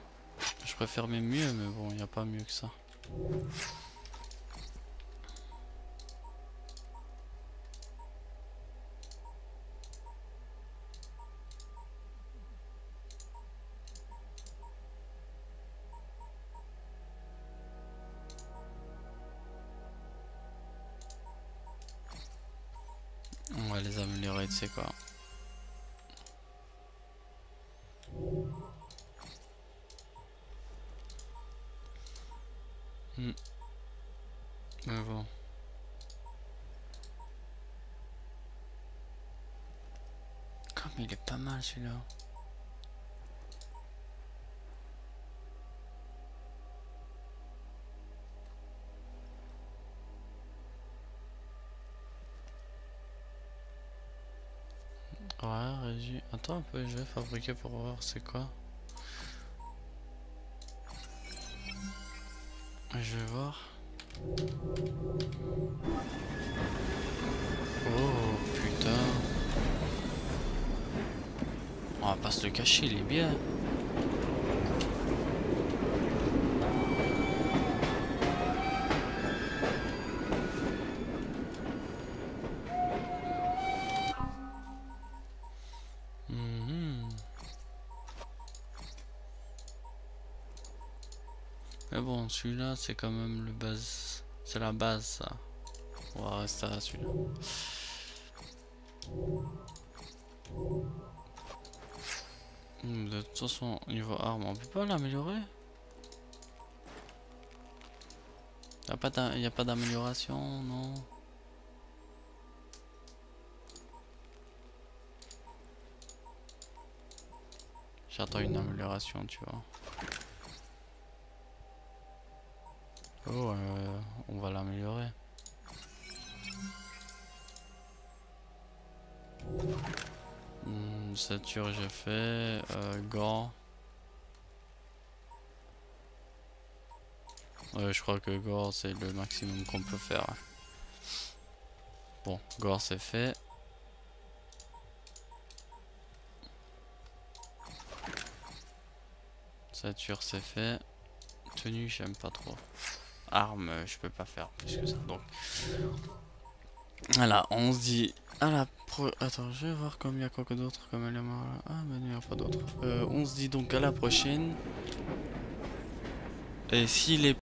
Je préfère même mieux, mais bon, il n'y a pas mieux que ça. On va les améliorer, tu sais quoi. Mais bon. Comme il est pas mal celui-là. Ouais, réduit. Attends un peu, je vais fabriquer pour voir c'est quoi. Je vais voir. Oh putain. On va pas se le cacher, il est bien. Mais bon, celui-là, c'est quand même le base. C'est la base, ça. On va rester à celui-là. De toute façon, niveau arme, on peut pas l'améliorer. Y a pas d'amélioration, non? J'attends une amélioration, tu vois. Oh, on va l'améliorer. Ceinture, j'ai fait. Gants. Ouais, je crois que gore, c'est le maximum qu'on peut faire. Bon, gore, c'est fait. Ceinture, c'est fait. Tenue, j'aime pas trop. Arme, je peux pas faire plus que ça. Donc voilà, on se dit à la Attends, je vais voir comme il y a quoi que d'autre comme élément. Ah, mais il n'y a pas d'autre. On se dit donc à la prochaine. Et si les